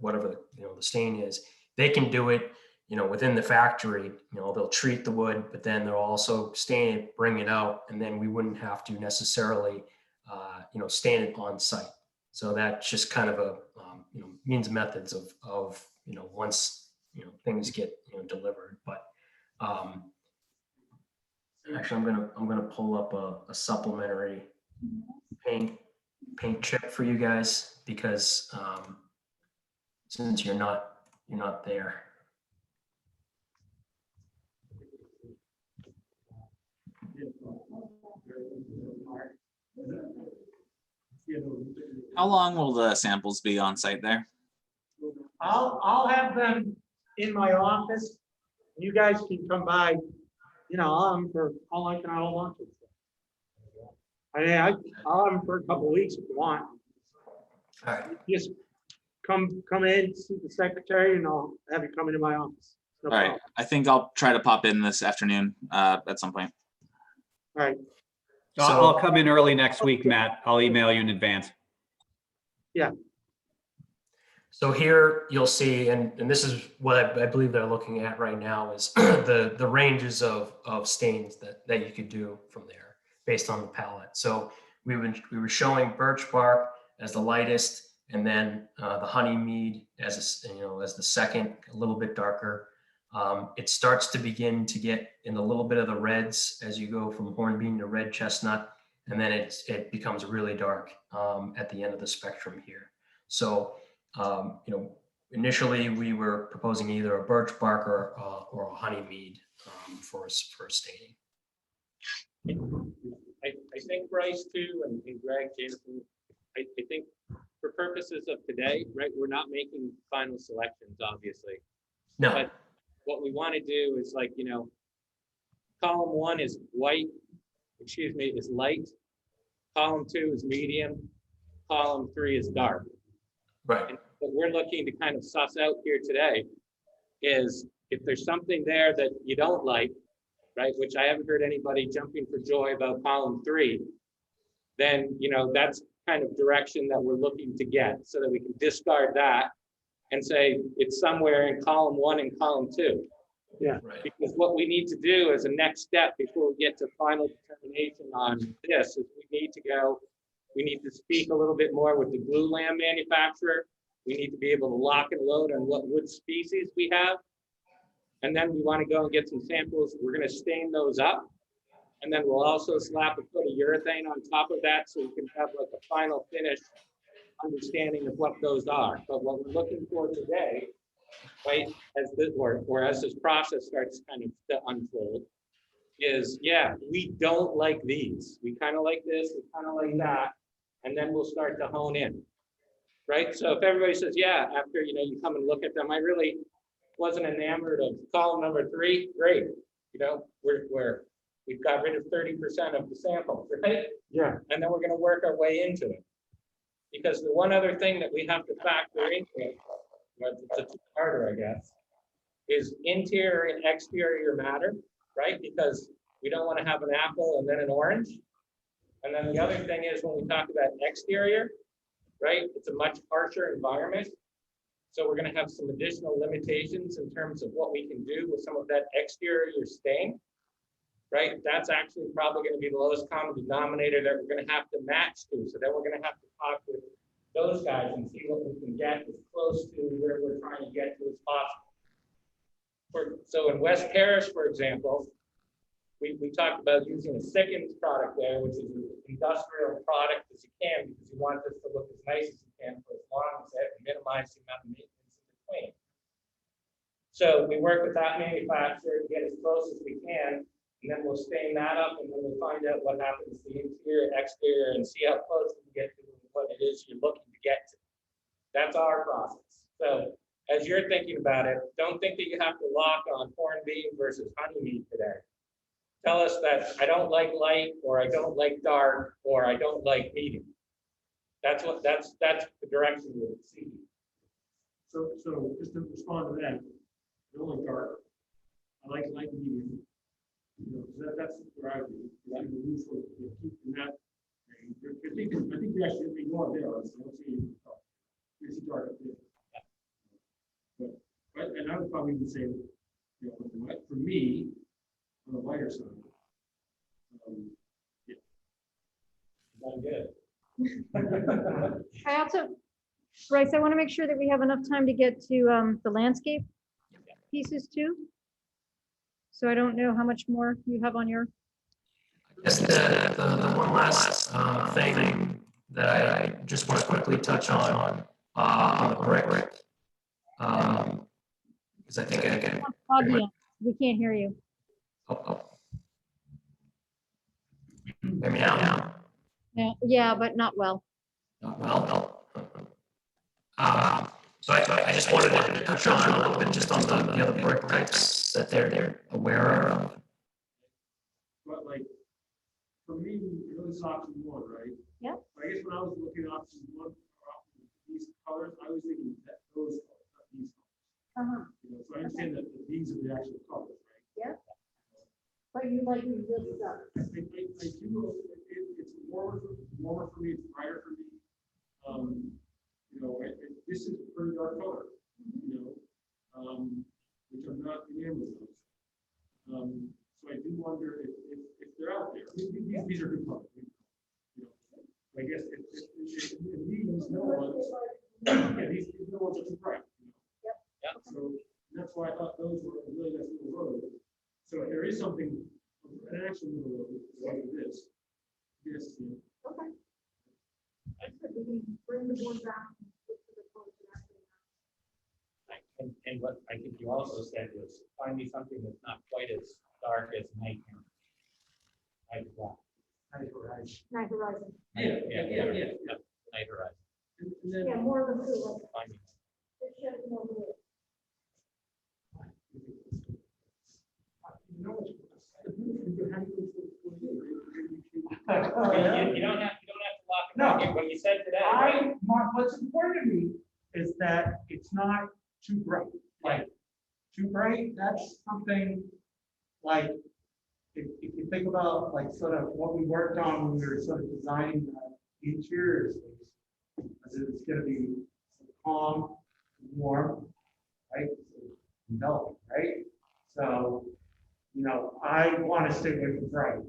whatever the stain is, they can do it within the factory. They'll treat the wood, but then they'll also stain it, bring it out, and then we wouldn't have to necessarily stain it on site. So that's just kind of a means and methods of once things get delivered. But actually, I'm gonna pull up a supplementary paint chip for you guys, because since you're not there. How long will the samples be on site there? I'll have them in my office. You guys can come by, I'll have them for all I can hold on to. I mean, I'll have them for a couple of weeks if you want. All right. Just come in, see the secretary, and I'll have you come into my office. No All right, problem. I think I'll try to pop in this afternoon at some point. All right. I'll come in early next week, Matt. I'll email you in advance. So here you'll see, and this is what I believe they're looking at right now, is the ranges of stains that you could do from there based on the palette. So we were showing birch bark as the lightest, and then the honey mead as as the second, a little bit darker. It starts to begin to get in a little bit of the reds as you go from hornbeam to red chestnut, and then it becomes really dark at the end of the spectrum here. So initially we were proposing either a birch bark or a honey mead for staining. I think Bryce too, and Greg, Jameson, I think for purposes of today, right, we're not making final selections, obviously. No. But what we want to do is column 1 is is light. Column 2 is medium. Column 3 is dark. Right. And what we're looking to kind of suss out here today is if there's something there that you don't like, right, which I haven't heard anybody jumping for joy about column 3, then, that's kind of direction that we're looking to get, so that we can discard that and say it's somewhere in column 1 and column 2. Yeah. Right. Because what we need to do as a next step before we get to final determination on this is we need to speak a little bit more with the glulam manufacturer. We need to be able to lock and load on what wood species we have. And then we want to go and get some samples. We're going to stain those up. And then we'll also slap a foot of urethane on top of that, so we can have like a final finish understanding of what those are. But what we're looking for today, right, as this process starts kind of to unfold, is we don't like these. We kind of like this, we kind of like that, and then we'll start to hone in, right? So if everybody says, after you come and look at them, I really wasn't enamored of column number 3, great. We've got rid of 30% of the sample, right? Yeah. And then we're going to work our way into it. Because the one other thing that we have to factor into, it's a two-parter, I guess, is interior and exterior matter, right? Because we don't want to have an apple and then an orange. And then the other thing is when we talk about exterior, right, it's a much harsher environment. So we're going to have some additional limitations in terms of what we can do with some of that exterior stain, right? That's actually probably going to be the lowest common denominator that we're going to have to match to. So then we're going to have to talk with those guys and see what we can get as close to where we're trying to get to as possible. So in West Parish, for example, we talked about using a Sickens product there, which is an industrial product as you can, because you want this to look as nice as you can for as long as it and minimize the amount of maintenance in between. So we work with that manufacturer to get as close as we can, and then we'll stain that up, and then we'll find out what happens to the interior, exterior, and see how close we get to what it is you're looking to get to. That's our process. So as you're thinking about it, don't think that you have to lock on corned beef versus honey meat today. Tell us that I don't like light, or I don't like dark, or I don't like medium. That's the direction we'll see. So just to respond to that, I don't like dark. I like light and medium. You know, so that's where I would be. I would move for keeping that. I think you actually ignore there. I don't see you see dark up there. But and I would probably even say, you know, for me, on the lighter side. Yeah. Good. I also, Bryce, I want to make sure that we have enough time to get to the landscape pieces too. So I don't know how much more you have on your. I guess the one last thing that I just want to quickly touch on the brick. Because I think again. Audience, we can't hear you. Hear me now? Yeah, but not well. Not well. So I just wanted to touch on a little bit just on the other brick types that they're aware of. But like, for me, it was option one, right? Yeah. I guess when I was looking at option one, these colors, I was thinking that those colors, not these colors. You know, so I understand that these are the actual colors, right? Yeah. But you like this stuff. I do, it's warmer for me, it's brighter for me. You know, this is a pretty dark color, you know, which I'm not enamored of. So I do wonder if they're out there. These are good colors. You know, I guess if these no ones, yeah, these no ones are too bright. You know? Yep. So that's why I thought those were a really nice little road. So if there is something, an actual little road like this, yes. You know. Okay. We can bring the board back. And what I think you also said was find me something that's not quite as dark as night. Night black. Night horizon. Night horizon. Yeah. Night horizon. And then, Yeah, more of a blue. Find me. It shows more blue. you know, You don't have to lock it down. No. What you said today, right? What's important to me is that it's not too bright. Like, too bright, that's something like, if you think about like sort of what we worked on when we were sort of designing the interior space, it's gonna be calm, warm, right? Enveloping, right? So, you know, I want to stay away from bright,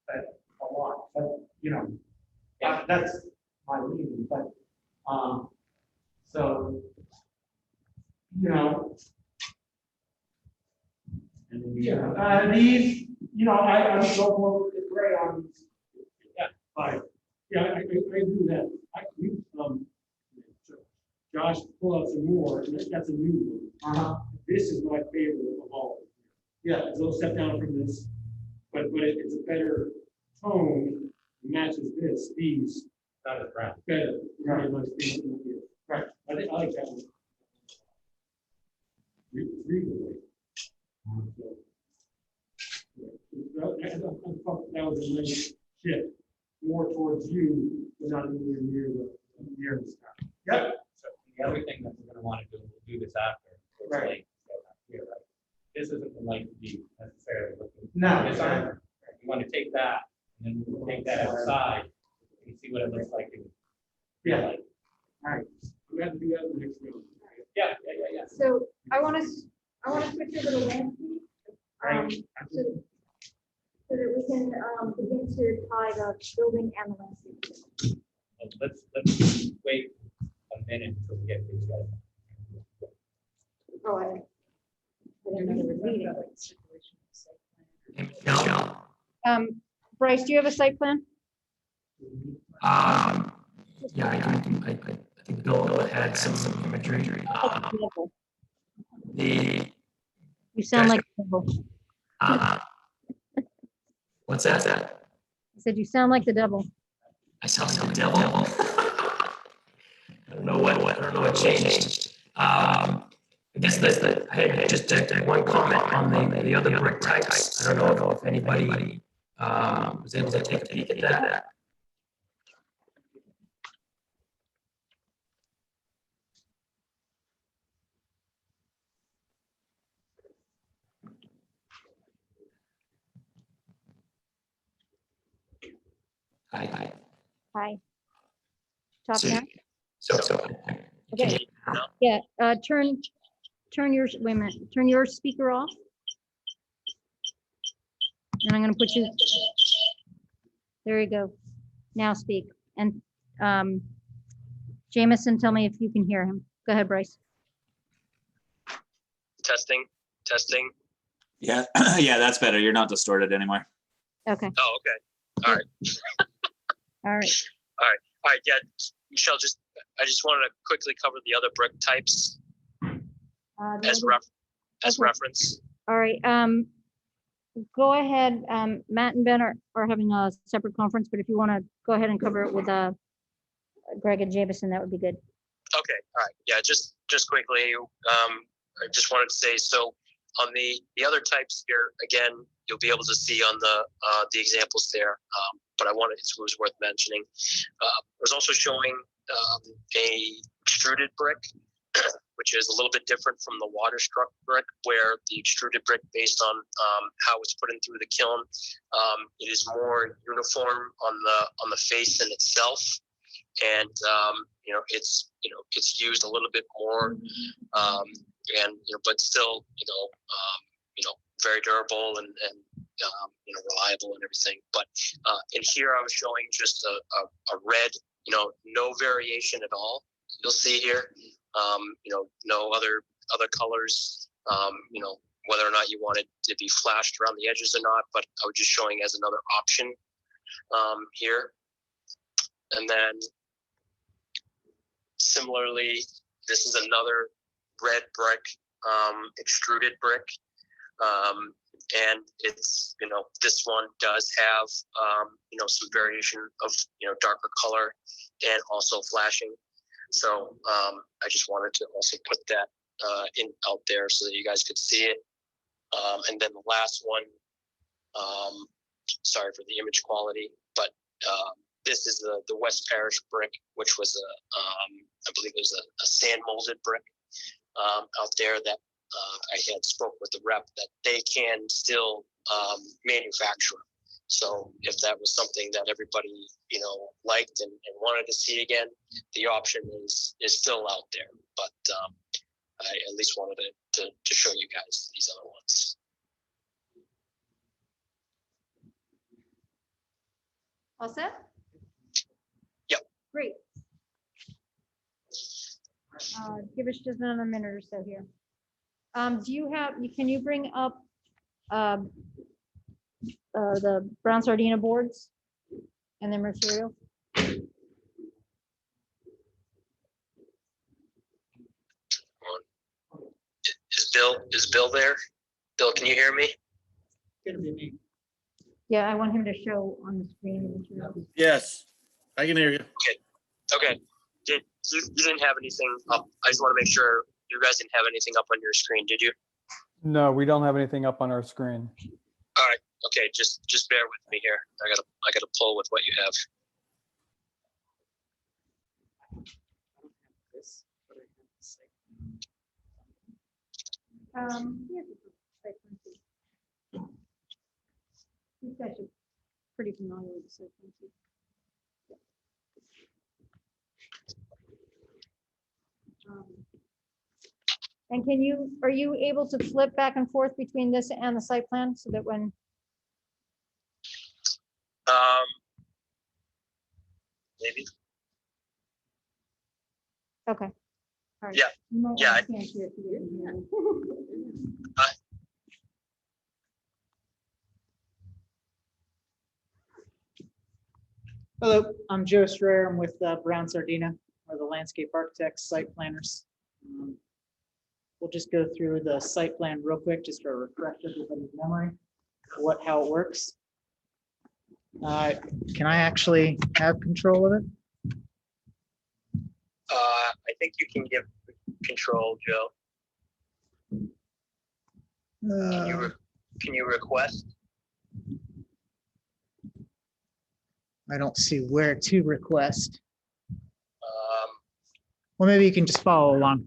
but a lot, but you know, that's my reason, but, so, you know, yeah, these, you know, I would go more with the gray on these. yeah, fine. Yeah, I agree with that. Josh pull out some more, and that's a new one. This is my favorite of all. Yeah, it's a little step down from this, but it's a better tone, matches this, these. Not as brown. Better, very much. Right, I like that one. That was a nice shift, more towards you, but not anywhere near the sky. Yep. So the other thing that we're gonna want to do, we'll do this after. Right. No, Yes, sorry. sir. You want to take that, and then we'll take that outside, and see what it looks like. Yeah. Like, All right. We have to do that in the next meeting. yeah. So I want to switch over to landscape. So so that we can begin to tie the building and the landscape. Let's wait a minute until we get these guys. Oh, I didn't know there was a meeting. Bryce, do you have a site plan? Yeah, I think Bill had some imagery. The, You sound like the devil. what's that? I said, you sound like the devil. I sound like the devil. I don't know what changed. I guess I had just one comment on the other brick types. I don't know if anybody was able to take a peek at that. Hi. Hi. Top So- down? So. Okay. Yeah, turn your, wait a minute, turn your speaker off. And I'm gonna put you, there you go. Now speak. And Jamison, tell me if you can hear him. Go ahead, Bryce. Testing. Yeah, yeah, that's better. You're not distorted anymore. Okay, Oh, okay. all right. All right. Yeah, Michelle, I just wanted to quickly cover the other brick types as Okay. reference. All right, go ahead. Matt and Ben are having a separate conference, but if you want to go ahead and cover it with Greg and Jamison, that would be good. Okay. All right. Yeah, just quickly, I just wanted to say, so on the other types here, again, you'll be able to see on the examples there. But it was worth mentioning. I was also showing a extruded brick, which is a little bit different from the water struck brick, where the extruded brick, based on how it's put in through the kiln, it is more uniform on the face in itself, and it's used a little bit more, but still very durable and reliable and everything. But in here, I was showing just a red, no variation at all. You'll see here, no other colors, whether or not you want it to be flashed around the edges or not, but I was just showing as another option here. And then similarly, this is another red brick, extruded brick. And it's, this one does have, some variation of, darker color and also flashing. So I just wanted to also put that out there so that you guys could see it. And then the last one, sorry for the image quality, but this is the West Parish brick, which was I believe it was a sand molded brick out there that I had spoke with the rep that they can still manufacture. So if that was something that everybody liked and wanted to see again, the option is still out there. But I at least wanted to show you guys these other ones. All set? Yep. Great. Give us just another minute or so here. Can you bring up the brown sardina boards and their material? Is Bill there? Bill, can you hear me? Gonna be me. Yeah, I want him to show on the screen. the material. Yes, I can hear you. Okay. You didn't have anything up? I just want to make sure you guys didn't have anything up on your screen, did you? No, we don't have anything up on our screen. All right. Okay. Just bear with me here. I gotta pull with what you have. Here's the site plan. You guys are pretty familiar with the site plan, too. And are you able to flip back and forth between this and the site plan so that when, Maybe. okay. All right. Yeah. No, Yeah, I I- can't hear it. Hello, I'm Joe Strayer. I'm with Brown Sardina, or the landscape architects, site planners. We'll just go through the site plan real quick, just to refresh everybody's memory, how it works. Can I actually have control of it? I think you can give control, Joe. Can you request? I don't see where to request. Well, maybe you can just follow along.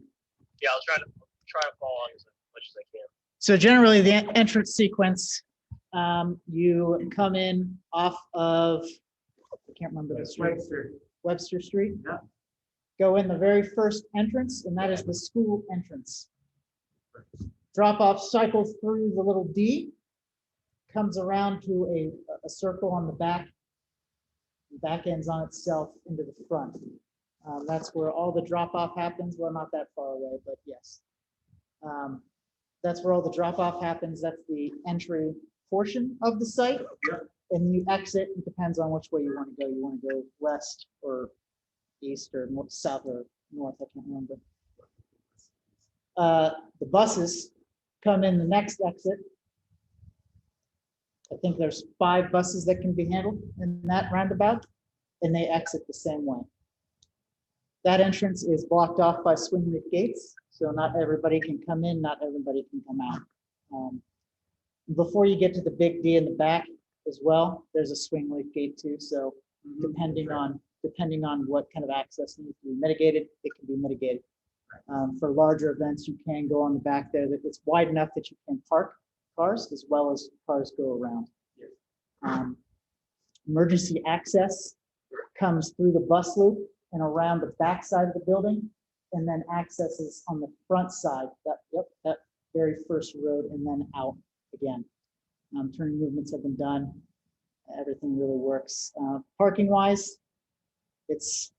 Yeah, I'll try to follow on as much as I can. So generally, the entrance sequence, you come in off of, I can't remember the street. Webster Street. Yeah. Go in the very first entrance, and that is the school entrance. Drop off cycles through the little D, comes around to a circle on the back ends on itself into the front. That's where all the drop off happens. Well, not that far away, but yes. That's where all the drop off happens. That's the entry portion of the site. And you exit, it depends on which way you want to go. You want to go west or east or north, south or north, I can't remember. The buses come in the next exit. I think there's 5 buses that can be handled in that roundabout, and they exit the same way. That entrance is blocked off by swing leaf gates, so not everybody can come in, not everybody can come out. Before you get to the big D in the back as well, there's a swing leaf gate too, so depending on what kind of access needs to be mitigated, it can be mitigated. For larger events, you can go on the back there, that it's wide enough that you can park cars as well as cars go around. Emergency access comes through the bus loop and around the back side of the building, and then accesses on the front side, that very first road, and then out again. Turning movements have been done. Everything really works. Parking wise, it's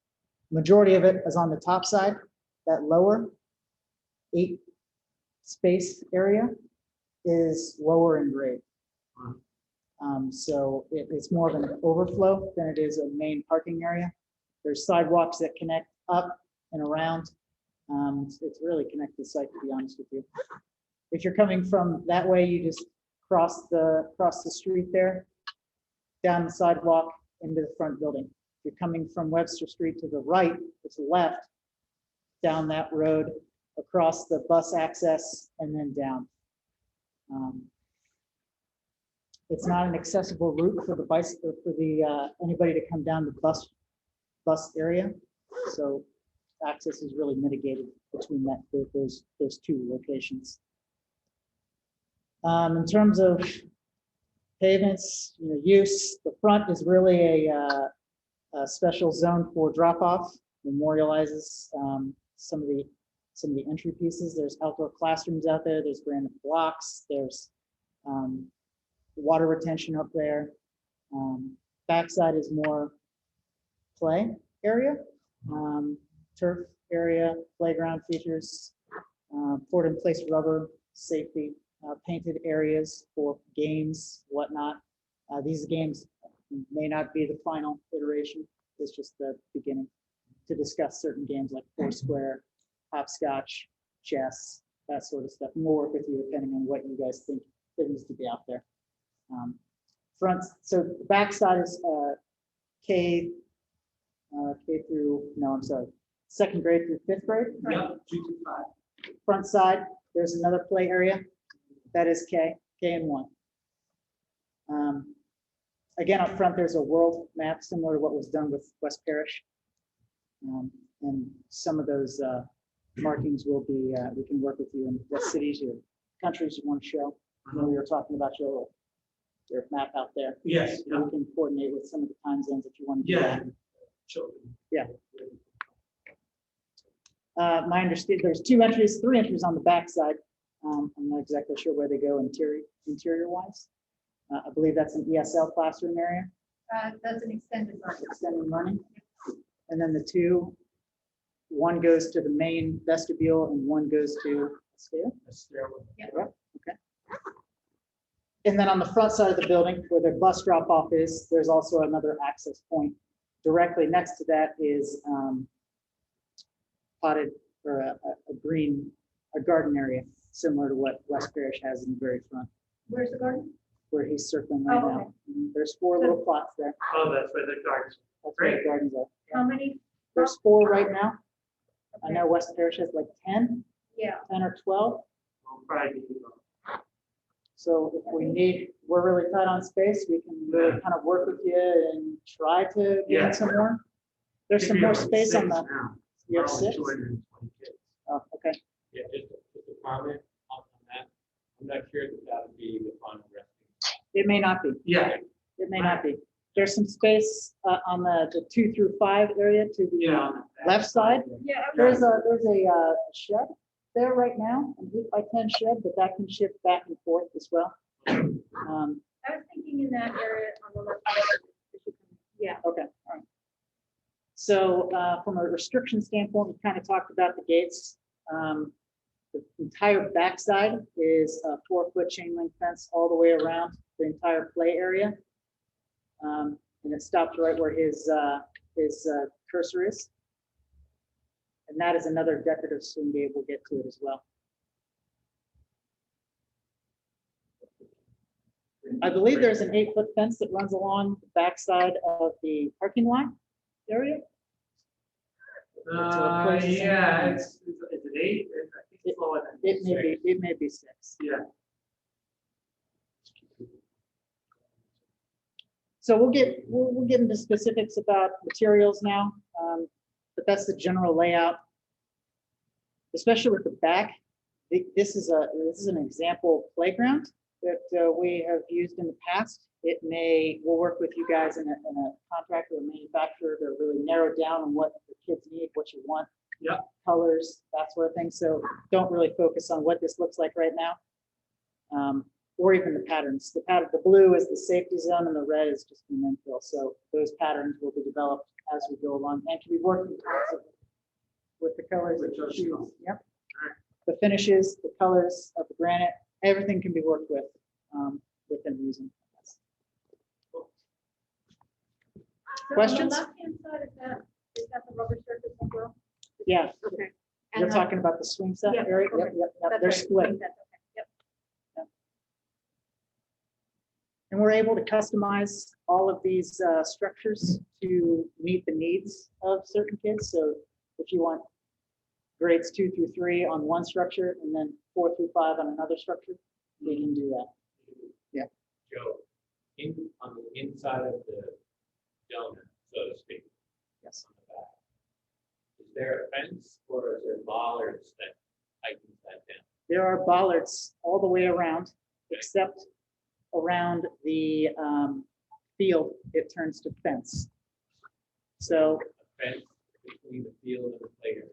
majority of it is on the top side. That lower 8 space area is lower in grade. So it's more of an overflow than it is a main parking area. There's sidewalks that connect up and around. It's really connected site, to be honest with you. If you're coming from that way, you just cross the street there, down the sidewalk into the front building. If you're coming from Webster Street to the right, it's left, down that road, across the bus access, and then down. It's not an accessible route for the bicycle, for anybody to come down the bus area. So access is really mitigated between those 2 locations. In terms of pavements, use, the front is really a special zone for drop-off, memorializes some of the entry pieces. There's outdoor classrooms out there, there's granite blocks, there's water retention up there. Backside is more play area, turf area, playground features, poured in place rubber, safety, painted areas for games, whatnot. These games may not be the final iteration. It's just the beginning to discuss certain games like Foursquare, hopscotch, chess, that sort of stuff. And we'll work with you depending on what you guys think needs to be out there. So the backside is second grade through 5th grade. Yeah, 2 to 5. Front side, there's another play area. That is K and 1. Again, up front, there's a world map similar to what was done with West Parish. And some of those markings will be, we can work with you in what cities or countries you want to show. We were talking about your your map out there. Yes, yeah, We can coordinate with some of the time zones if you want to do yeah. that. Sure. My understanding, there's three entries on the backside. I'm not exactly sure where they go interior wise. I believe that's an ESL classroom area, That's an extended learning. extended learning. And then the two, one goes to the main vestibule and one goes to upstairs. A stairwell. Okay. And then on the front side of the building where the bus drop off is, there's also another access point. Directly next to that is potted or a garden area similar to what West Parish has in the very front Where's the garden? where he's circling right Oh, now. There's 4 little plots there. Oh, that's where the gardens. That's where the Great. gardens are. How many? There's 4 right now. I Okay. know West Parish has like 10 Yeah. or 12. I'll probably do, So if we need, we're really tight on space, we can really kind of work with you and try to Yeah. gain some more. There's some more space on the, you have 6? 220 kids. Oh, okay. Yeah, just a comment on that. I'm not sure that would be the final resting. It may not be. Yeah, It may not be. There's some space on the 2 through 5 area to the yeah. left side. Yeah. There's a shed there right now, an 8 by 10 shed, but that can shift back and forth as well. I was thinking in that area on the left. Yeah. Okay, all right. So from a restriction standpoint, we kind of talked about the gates. The entire backside is a 4-foot chain link fence all the way around the entire play area. And it stops right where his cursor is. And that is another decorative swing gate. We'll get to it as well. I believe there's an 8-foot fence that runs along the backside of the parking lot area. Yeah, it's an 8. I think it's lower than It may be 6. Yeah. So we'll get into specifics about materials now, but that's the general layout. Especially with the back, this is an example playground that we have used in the past. We'll work with you guys in a contractor or manufacturer to really narrow down on what the kids need, what you want. Yeah. Colors, that sort of thing. So don't really focus on what this looks like right now. Or even the patterns. The blue is the safety zone and the red is just an infill. So those patterns will be developed as we go along and can be worked with the colors that you choose. Yep. The finishes, the colors of the granite, everything can be worked with within reason. Questions? On the left-hand side, is that the rubber surface as well? Yeah, Okay. you're And talking about the swing set Yeah, area? Yep, okay. yep, yep. that's They're right, split. that's okay, Yep. And we're able to customize all of these structures to meet the needs of certain kids. So if you want grades 2 through 3 on one structure and then 4 through 5 on another structure, we can do that. Yeah. Joe, on the inside of the donut, so to speak. Yes. On the back. Is there a fence or is there bollards that tighten that down? There are bollards all the way around, except around the field, it turns to fence. So A fence between the field and the playground.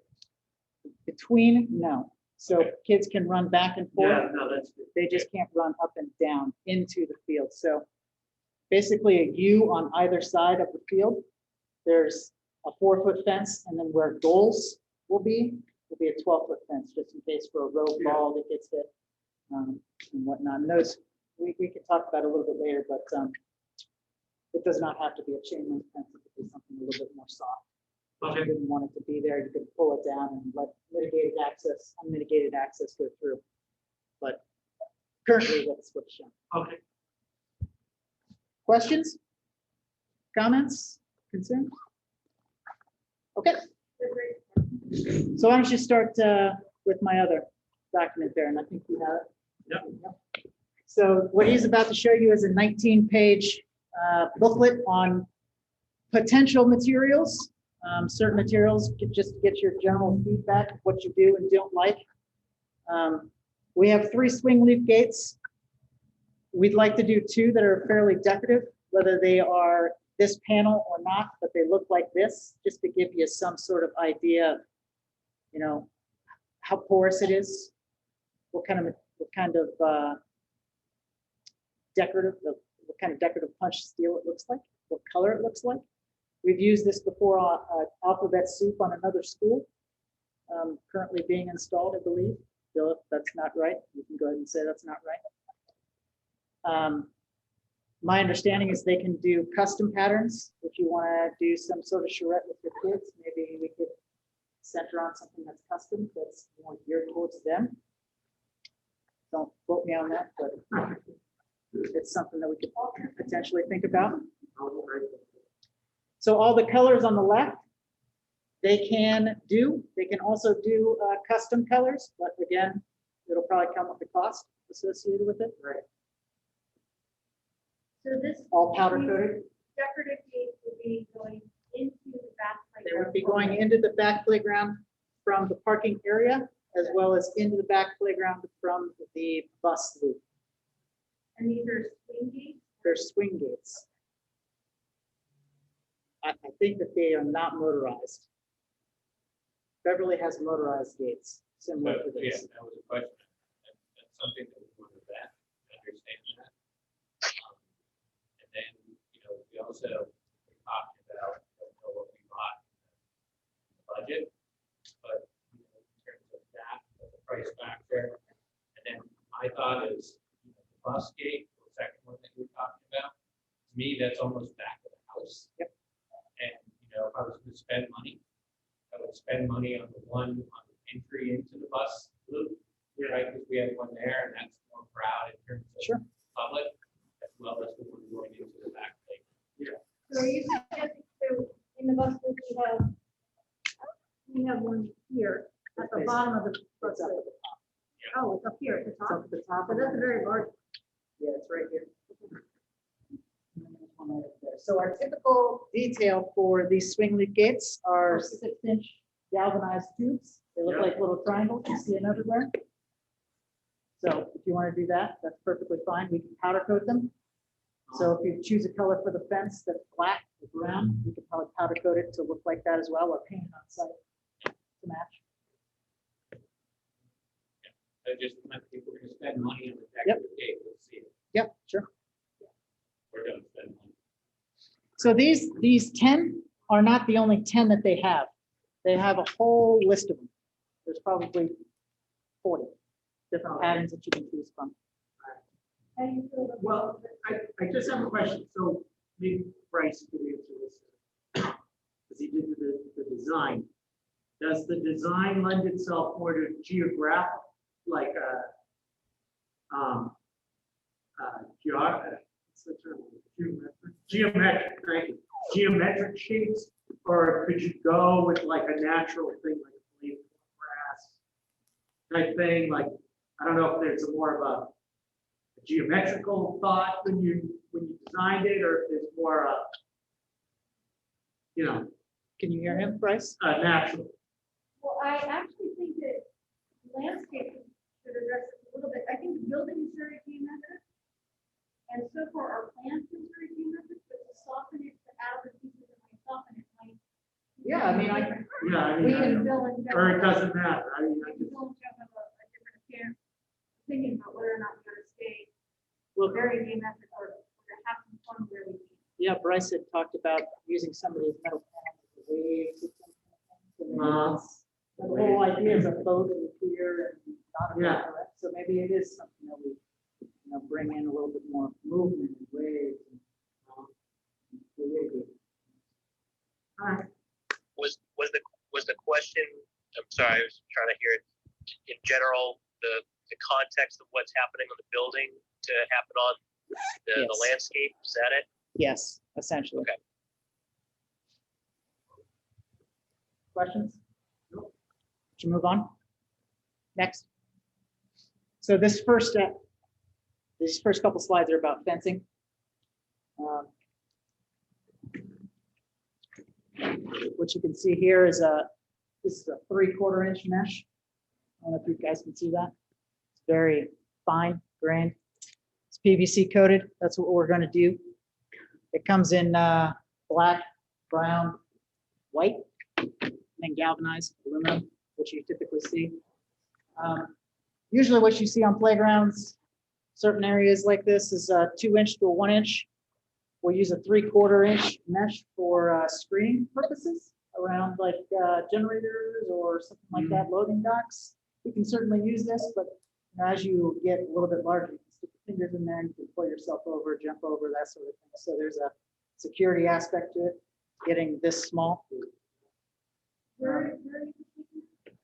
between, no. So Okay. kids can run back and forth. Yeah, no, that's good. They just can't run up and down into the field. So basically a U on either side of the field. There's a 4-foot fence, and then where goals will be a 12-foot fence, just in case for a rogue ball that gets hit and whatnot. And those, we can talk about a little bit later, but it does not have to be a chain link fence. It could be something a little bit more soft. If you didn't want it to be there, you could pull it down and let unmitigated access go through. But currently, that's what's shown. Okay. Questions? Comments? Concerns? Okay. So why don't you start with my other document there, and I think you have it. Yep. So what he's about to show you is a 19-page booklet on potential materials, certain materials, just to get your general feedback of what you do and don't like. We have 3 swing leaf gates. We'd like to do two that are fairly decorative, whether they are this panel or not, but they look like this, just to give you some sort of idea of, you know, how porous it is, what kind of decorative punch steel it looks like, what color it looks like. We've used this before on alphabet soup on another school, currently being installed, I believe. Bill, if that's not right, you can go ahead and say that's not right. My understanding is they can do custom patterns. If you want to do some sort of charrette with your kids, maybe we could center on something that's custom, that's more geared towards them. Don't quote me on that, but it's something that we could potentially think about. So all the colors on the left, they can also do custom colors, but again, it'll probably come with the cost associated with it. Right. So this. All powder coated. Decorative gates would be going into the back. They would be going into the back playground from the parking area, as well as into the back playground from the bus loop. And these are swing gates? They're swing gates. I think that they are not motorized. Beverly has motorized gates similar to But, yeah, this. that was a question. That's something that we wanted to understand that. And then, you know, we also talked about, I don't know what we bought in the budget, but you know, in terms of that, the price factor. And then my thought is, you know, the bus gate, the second one that we were talking about, to me, that's almost back of the house. Yep. And, you know, if I was to spend money, I would spend money on the one on the entry into the bus loop, right? Because we have one there and that's more crowd in terms of Sure. public, as well as the one going into the back lane. Yeah. So are you suggesting, so in the bus loop, we have one here at the bottom of the bus loop. Oh, it's up here at the It's up top. at the top. So that's a very large. Yeah, it's right here. So our typical detail for these swing lead gates are 6-inch galvanized tubes. They look like little triangles. You see them everywhere. So if you want to do that, that's perfectly fine. We can powder coat them. So if you choose a color for the fence that's black or brown, you can probably powder coat it to look like that as well, or paint it on site to match. I just, I think we're gonna spend money on the Yep. decorative gate, we'll see. Yep, sure. We're gonna spend money. So these 10 are not the only 10 that they have. They have a whole list of them. There's probably 40 different patterns that you can choose from. How do you feel about? Well, I just have a question. So maybe Bryce could answer this. Because he did the design. Does the design lend itself more to geographic, like geometric, right? Geometric shapes, or could you go with like a natural thing, like a blade of grass type thing? Like, I don't know if there's a more of a geometrical thought when you designed it, or if there's more you know, Can you hear him, Bryce? natural. Well, I actually think that landscape should address it a little bit. I think the building is very geometric. And so far our plans is very geometric, but to soften it, to add the pieces that might soften it might. Yeah, I mean, We can Bill and Joe. Or it doesn't matter. I mean, We can Bill and Joe have a different opinion about whether or not we're gonna stay Well, very geometric or to have some fun where we can. yeah, Bryce had talked about using some of these metal panels as a wave system. The whole idea is a boat and pier and not a Yeah. boat, right? So maybe it is something that we, bring in a little bit more movement and waves. And, fluidity. All right. Was the question, I'm sorry, I was trying to hear it, in general, the context of what's happening on the building to happen on the Yes. landscape, is that it? Yes, essentially. Okay. Questions? Should we move on? Next. So these first couple slides are about fencing. What you can see here is this is a 3/4 inch mesh. I don't know if you guys can see that. It's very fine grained. It's PVC coated. That's what we're going to do. It comes in black, brown, white, and then galvanized aluminum, which you typically see. Usually what you see on playgrounds, certain areas like this is a 2-inch to a 1-inch. We'll use a 3/4 inch mesh for screening purposes around like generators or something like that, loading docks. You can certainly use this, but as you get a little bit larger, you can stick your fingers in there and you can pull yourself over, jump over, that sort of thing. So there's a security aspect to it, getting this small.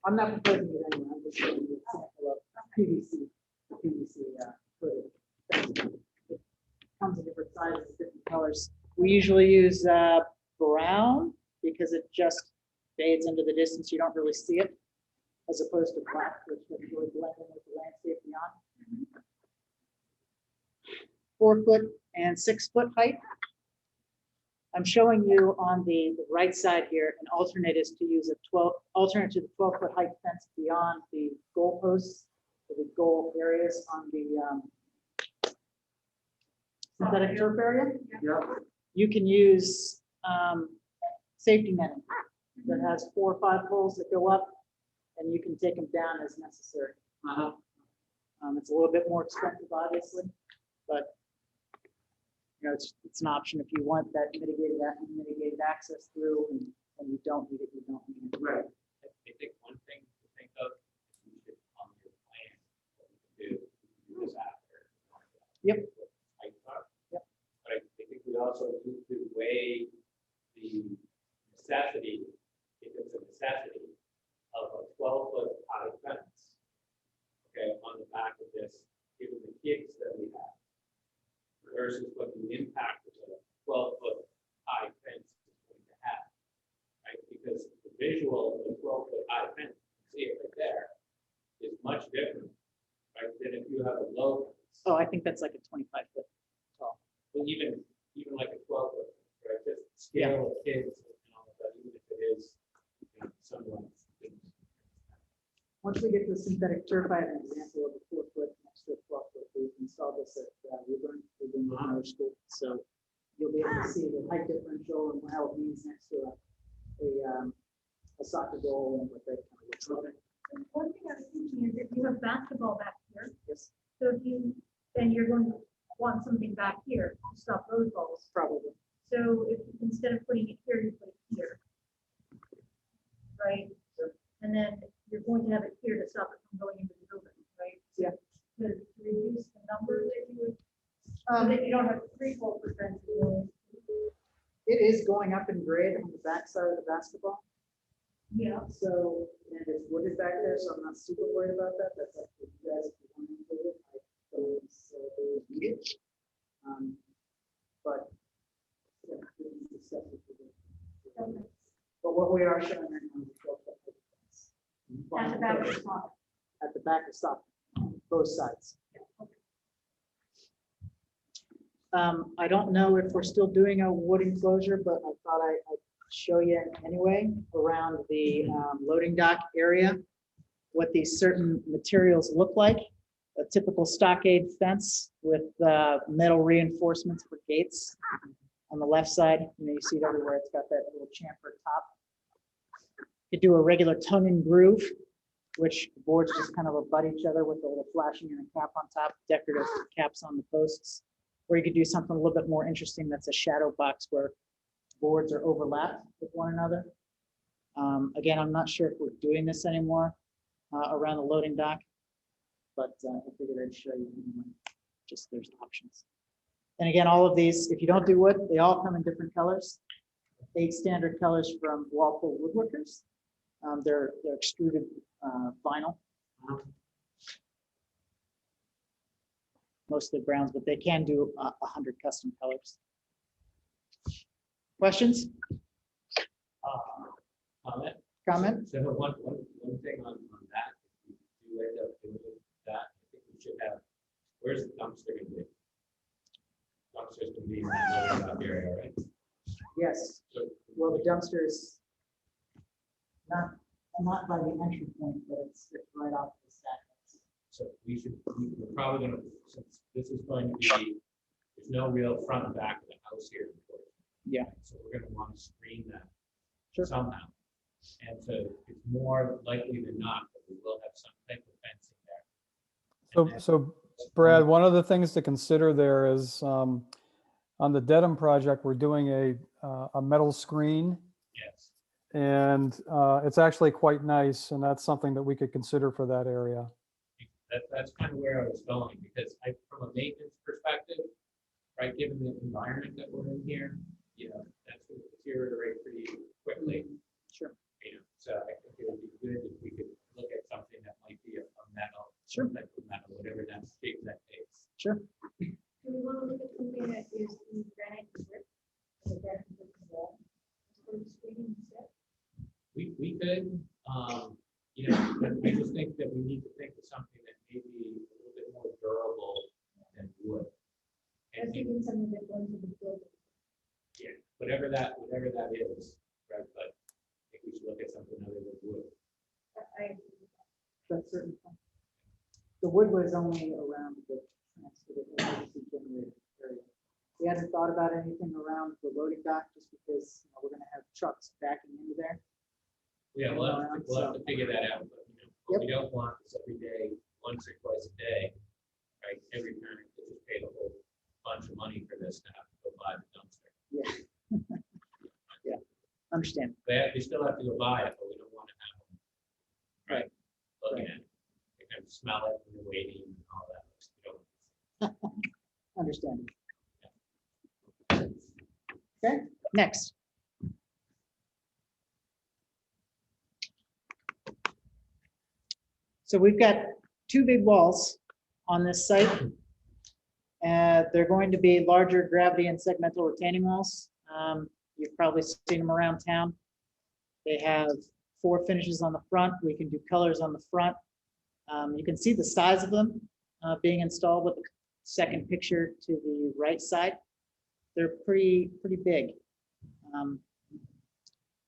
I'm not proposing it anyway, I'm just showing you a sample of PVC coated. It comes in different sizes, different colors. We usually use brown because it just fades into the distance. You don't really see it, as opposed to black, which would really blend in with the landscape beyond. 4 foot and 6 foot height. I'm showing you on the right side here, an alternate is to use alternate to the 12-foot height fence beyond the goal posts, or the goal areas on the synthetic turf area. You can use safety netting that has 4 or 5 poles that go up, and you can take them down as necessary. It's a little bit more expensive, obviously, but you know, it's an option if you want that mitigated access through, and you don't need it, you don't need it. Right. I think one thing to think of, you should on your plan, what we can do this after. Yep. Yep. But I think we also need to weigh the necessity, if it's a necessity, of a 12-foot high fence. Okay, on the back of this, given the kids that we have, versus what the impact of a 12-foot high fence is going to have, right? Because the visual of the 12-foot high fence, you see it right there, is much different, right, than if you have a low fence. Oh, I think that's like a 25-foot tall. Well, even like a 12-foot, right? Just scale of kids and all of that, even if it is, you know, someone. Once we get to the synthetic turf, I have an example of a 4-foot next to a 12-foot. We installed this at Woburn Middle School, so you'll be able to see the height differential and how it means next to a soccer goal and what that kind of looks like. And one thing I was thinking is if you have basketball back here, Yes, so then you're going to want something back here to stop those balls. probably. So if instead of putting it here, you put it here. Right? And then you're going to have it here to stop it from going into the building, right? Yeah. To reduce the number that you would, so that you don't have 3-4%. It is going up in grade on the back side of the basketball. Yeah. So, and it's wooded back there, so I'm not super worried about that. That's up to you guys if you want to include it. I don't need it. But yeah, we can discuss it today. But what we are showing right now is the 12-foot fence. At the back of the soccer. At the back of soccer, both sides. I don't know if we're still doing a wood enclosure, but I thought I'd show you anyway around the loading dock area, what these certain materials look like. A typical stockade fence with metal reinforcements for gates. On the left side, you see it everywhere. It's got that little chamfer top. You do a regular tongue and groove, which boards just kind of abut each other with a little flashing and a cap on top, decorative caps on the posts. Or you could do something a little bit more interesting. That's a shadow box where boards are overlapped with one another. Again, I'm not sure if we're doing this anymore around the loading dock, but I figured I'd show you anyway. Just there's options. And again, all of these, if you don't do wood, they all come in different colors. 8 standard colors from Walpole Woodworkers. They're extruded vinyl. Mostly browns, but they can do 100 custom colors. Questions? Comment? Comment? So one thing on that, if you end up doing that, I think we should have, where's the dumpster gonna be? Dumpster's gonna be in that loading dock area, right? Yes. Well, the dumpster is not by the entry point, but it's right off the stack. So we're probably gonna, since this is going to be, there's no real front and back of the house here. Yeah. So we're gonna want to screen that Sure. somehow. And so it's more likely than not that we will have some type of fencing there. So Brad, one of the things to consider there is on the Dedham project, we're doing a metal screen, Yes. and it's actually quite nice, and that's something that we could consider for that area. That's kind of where I was going, because from a maintenance perspective, right, given the environment that we're in here, you know, that's going to deteriorate pretty quickly. Sure. You know, so I think it would be good if we could look at something that might be a metal, Sure. some type of metal, whatever that shape that takes. Sure. Do we want to look at something that is in granite and brick? As a granite and brick wall? For the screening instead? We could, you know, but I just think that we need to think of something that may be a little bit more durable than wood. Let's And, give them some of the ones in the building. yeah, whatever that is, right, but I think we should look at something other than wood. I, That's certainly fine. The wood was only around the emergency generator area. We hadn't thought about anything around the loading dock just because we're gonna have trucks backing into there. Yeah, we'll have to figure that out, but, you know, what we don't want is every day, once or twice a day, right, every parent to just pay the whole bunch of money for this to have to go buy the dumpster. Yeah. Yeah, understand. They still have to go buy it, but we don't want to have them, right, looking at it. They kind of smell it when they're waiting and all that. We don't- Understand. Okay, next. So we've got two big walls on this site. They're going to be larger gravity and segmental retaining walls. You've probably seen them around town. They have 4 finishes on the front. We can do colors on the front. You can see the size of them being installed with the second picture to the right side. They're pretty big.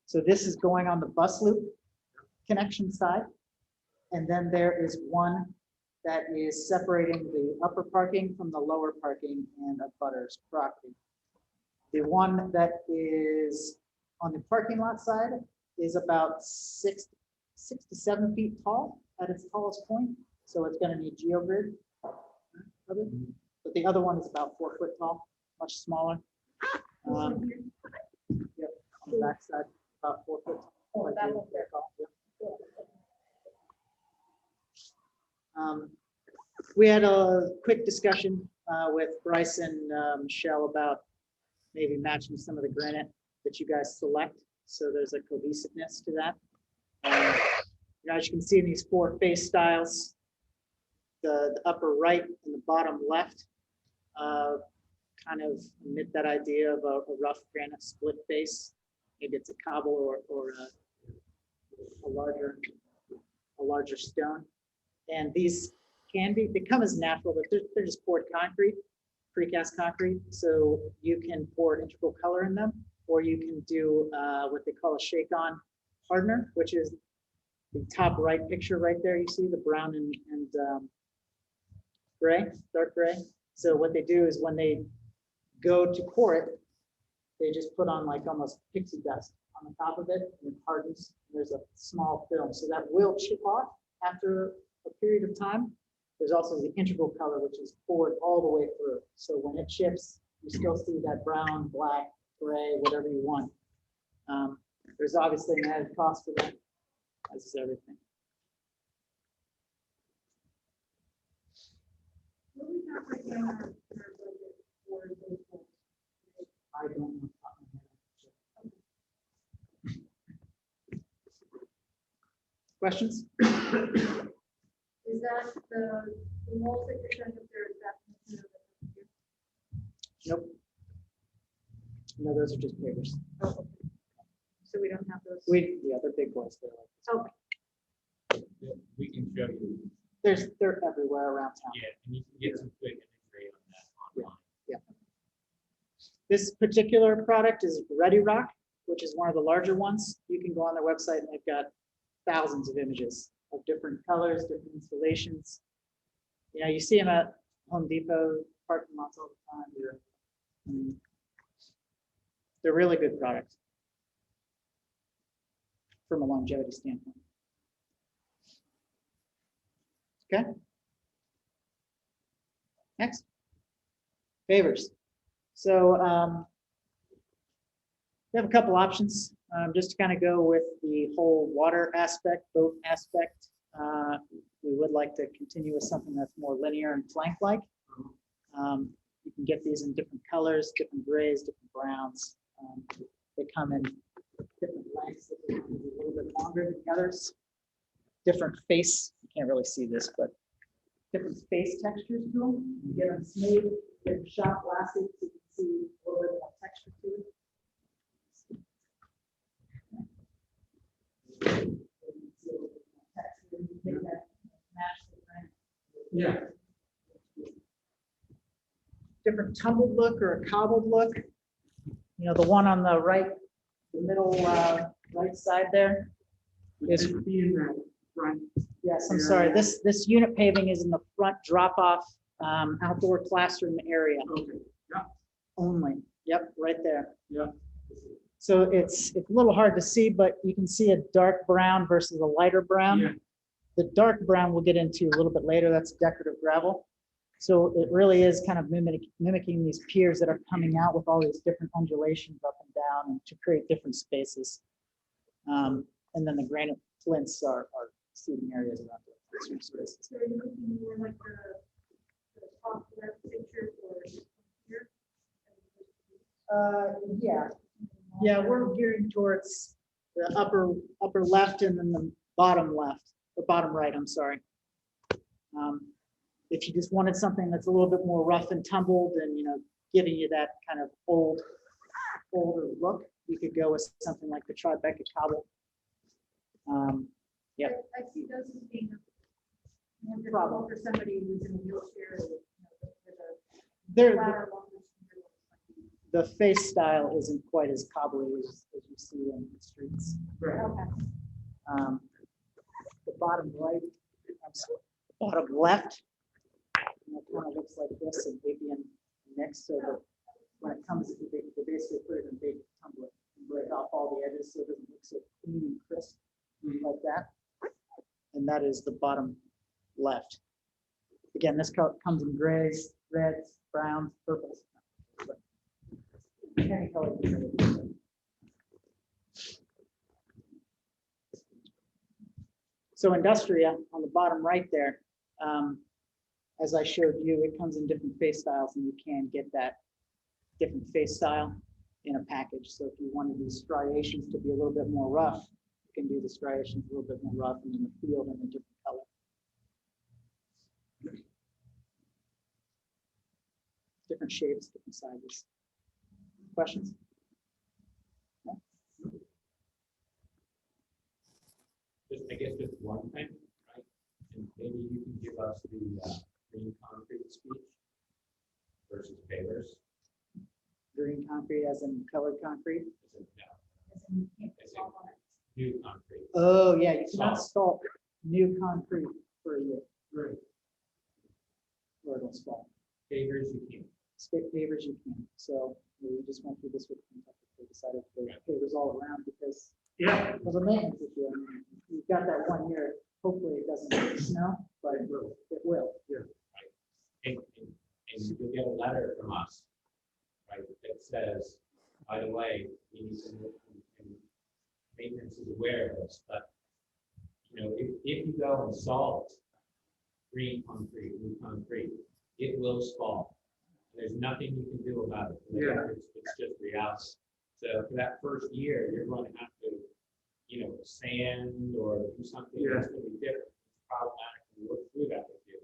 So this is going on the bus loop connection side. And then there is one that is separating the upper parking from the lower parking and a butter's property. The one that is on the parking lot side is about 6 to 7 feet tall at its tallest point. So it's going to need geogrid. But the other one is about 4 foot tall, much smaller. Yep, on the back side, about 4 foot. Oh, that one there. Tall, yep. We had a quick discussion with Bryce and Michelle about maybe matching some of the granite that you guys select. So there's a cohesiveness to that. You know, as you can see in these 4 face styles, the upper right and the bottom left kind of emit that idea of a rough granite split face. Maybe it's a cobble or a larger stone. And these they come as natural, but they're just poured concrete, precast concrete. So you can pour integral color in them, or you can do what they call a shake-on hardener, which is the top right picture right there. You see the brown and gray, dark gray. So what they do is when they go to pour it, they just put on like almost pixie dust on the top of it, and it hardens. There's a small film, so that will chip off after a period of time. There's also the integral color, which is poured all the way through. So when it chips, you still see that brown, black, gray, whatever you want. There's obviously an added cost for that, as is everything. what do we have right now in our budget for those ones? I don't know. off the top of my head. Questions? Is that the walls that you're showing up there, is that material that you're- Nope. No, those are just papers. oh, okay. So we don't have those? Yeah, they're big boys. Okay. We can show you, They're everywhere around town. yeah, and you can get some good imagery on that online. Yeah. This particular product is Ready Rock, which is one of the larger ones. You can go on their website and they've got thousands of images of different colors, different installations. Yeah, you see them at Home Depot parking lots all the time. They're really good products from a longevity standpoint. Okay. Next. Pavers. So we have a couple options just to kind of go with the whole water aspect, boat aspect. We would like to continue with something that's more linear and plank-like. You can get these in different colors, different grays, different browns. They come in different lengths, a little bit longer than the others. Different face, you can't really see this, but different face textures to them. You get them smooth, get them shot glassy, so you can see a little bit more texture to it. Yeah. Different tumbled look or a cobbled look. You know, the one on the right, the middle right side there is. Being that front. Yes, I'm sorry. This unit paving is in the front drop-off outdoor classroom area Okay. Yeah. only. Yep, right there. Yeah. So it's a little hard to see, but you can see a dark brown versus a lighter brown. Yeah. The dark brown we'll get into a little bit later. That's decorative gravel. So it really is kind of mimicking these piers that are coming out with all these different undulations up and down and to create different spaces. And then the granite flints are seating areas around the classroom spaces. So you're looking more like the top left picture or here? Yeah. Yeah, we're gearing towards the upper left and then the bottom left, or bottom right, I'm sorry. If you just wanted something that's a little bit more rough and tumbled and, you know, giving you that kind of older look, you could go with something like the Tribeca cobble. Yeah. I see those as being more difficult for somebody who's in a wheelchair. Or, They're, flatter, longer shoulder. the face style isn't quite as cobbly as you see in the streets. Okay. The bottom right, I'm sorry, bottom left, kind of looks like this and maybe in mix. So that when it comes to they basically put it in a big tumbler and break off all the edges so it doesn't look so clean and crisp like that. And that is the bottom left. Again, this comes in grays, reds, browns, purples. Any color. So Industria on the bottom right there, as I showed you, it comes in different face styles and you can get that different face style in a package. So if you wanted these striations to be a little bit more rough, you can do the striations a little bit more rough and then the field in a different color. Different shapes, different sizes. Questions? No? I guess just one thing, right? And maybe you can give us the green concrete speech versus pavers. Green concrete as in colored concrete? As in new concrete. Oh, yeah, you cannot Salt. sculpt new concrete for a year. Right. Or it'll stall. Pavers you can't. Stick pavers you can. So we just went through this with Kentucky. They decided to put pavers all around because Yeah. of the maintenance issue. I mean, you've got that 1 year. Hopefully it doesn't snow, but it will. It will. And you'll get a letter from us, right, that says, by the way, you need to, and maintenance is aware of this, but, you know, if you go and salt green concrete, new concrete, it will fall. There's nothing you can do about it. Yeah. It's just reality. So for that first year, you're going to have to, you know, sand or do something that's going to be different. It's problematic to work through that with you.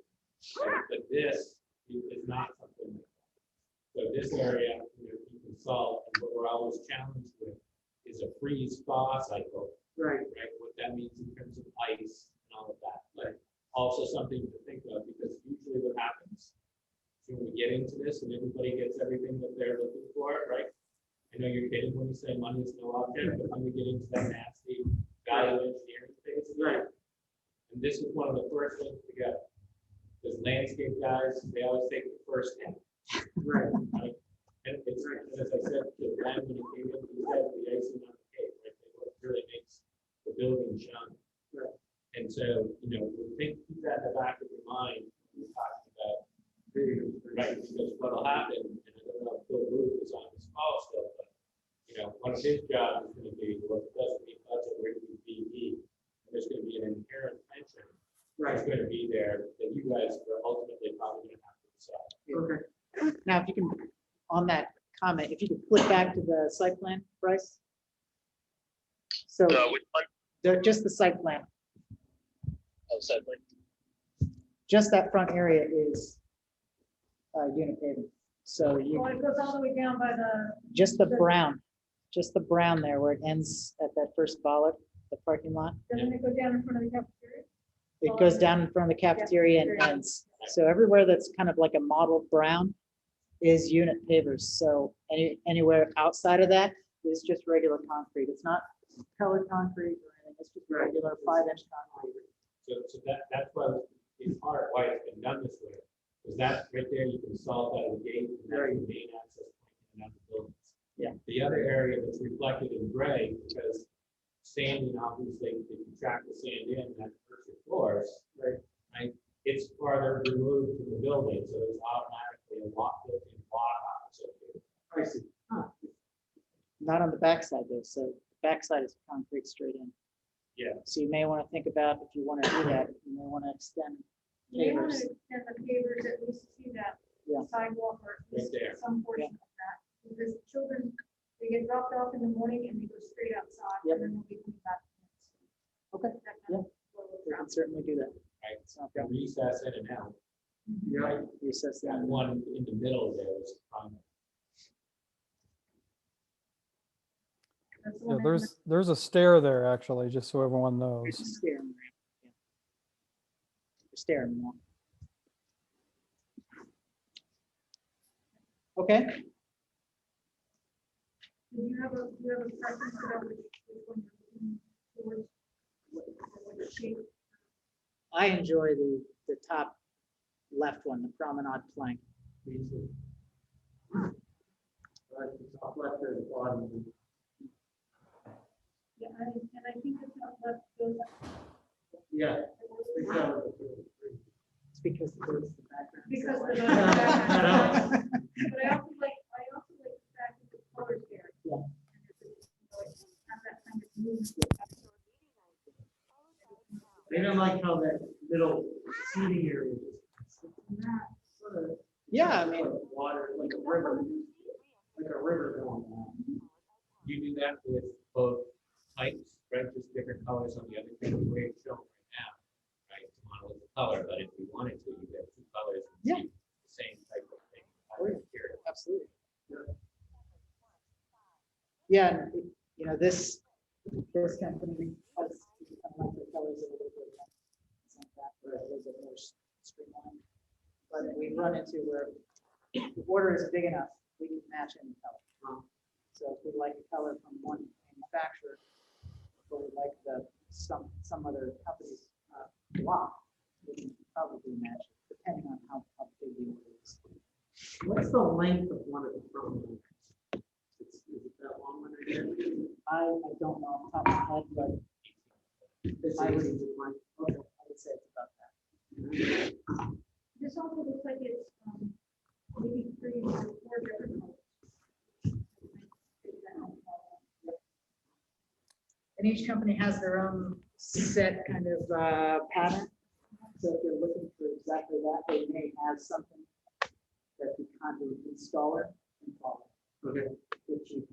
But this is not something like that. So this area, you know, you can solve, and what we're always challenged with is a freeze-thaw cycle. Right. Right, what that means in terms of ice and all of that. But also something to think of, because usually what happens is when we get into this and everybody gets everything that they're looking for, right? I know you're kidding when you say money is no object, but when we get into that nasty value engineering phase, right? And this is one of the first things to go. Because landscape guys, they always take the first step. Right. Right? And it's, as I said to Ryan when he came in, he said the icing on the cake, right? What really makes the building shine. Right. And so, keep that in the back of your mind when you're talking about, right, because what'll happen, and I don't know if Bill Booth is on this call still, but, one of his jobs is gonna be, well, if it doesn't meet budget, we're gonna do BE. There's gonna be an inherent tension that's gonna be there that you guys are ultimately probably gonna have to decide. Okay. Now, if you can, on that comment, if you could flip back to the site plan, Bryce. So Which one? just the site plan, Oh, suddenly. just that front area is unit paving. So you, it goes all the way down by the. just the brown there where it ends at that first bollard, the parking lot. Doesn't it go down in front of the cafeteria? It goes down in front of the cafeteria and ends. So everywhere that's kind of like a mottled brown is unit pavers. So anywhere outside of that is just regular concrete. It's not colored concrete or anything. It's just regular 5-inch concrete. So that's why, in part, why it's been done this way. Because that right there, you can solve out of the gate, and that's the main access point in and out of the buildings. Yeah. The other area that's reflected in gray, because sanding, obviously, if you track the sand in that first floors, right, it's farther removed from the building, so it's automatically a lock built-in block associated. I see. Not on the backside though. So the backside is concrete straight in. Yeah. So you may want to think about, if you want to do that, you may want to extend You want pavers. to extend the pavers, at least see that Yeah. sidewalk or at least Right there. some portion of that. Because children, they get dropped off in the morning and they go straight outside. Yep. And then they'll be coming back. Okay, That kind of flow of we can traffic. certainly do that. Right. It's not The bad. recess in and out, Yeah. Recess that that. one in the middle there is primary. That's the Yeah, one that- there's a stair there actually, just so everyone It's a knows. stair ramp. Yeah. Stair ramp. Okay, Do you have a preference about which one you're looking towards? What shape? I enjoy the top left one, the promenade plank. Me too. Right, the top left there, the bottom. Yeah, and I think the top left goes up. Yeah. It's because it's the background. Because the background. But I also like the fact that the colors there. Yeah. And it's, have that kind of movement. They don't like how that middle seating area is. Sort of Yeah, I mean, like water, like a river going on. You do that with both types, right, just different colors on the other thing, the way it's shown right now, right, it's monolithic color, but if you wanted to, you get two colors. and Yeah. see the same type of thing. Oh, yeah. Material. absolutely. Yeah, and this company has, I like the colors a little bit. It's not that, but it is a more streamlined. But we run into where the order is big enough, we can match any color. So if we like a color from one manufacturer, or we like some other company's block, we can probably match it, depending on how big the order is. What's the length of one of the promenades? Is it that long one again? I don't know off the top of my head, but It's I would- easy, Mike. okay, I would say it's about that. This also looks like it's, maybe 3 or 4 different colors. And each company has their own set kind of pattern. So if they're looking for exactly that, they may have something that the kind of installer can follow. Okay. Which you-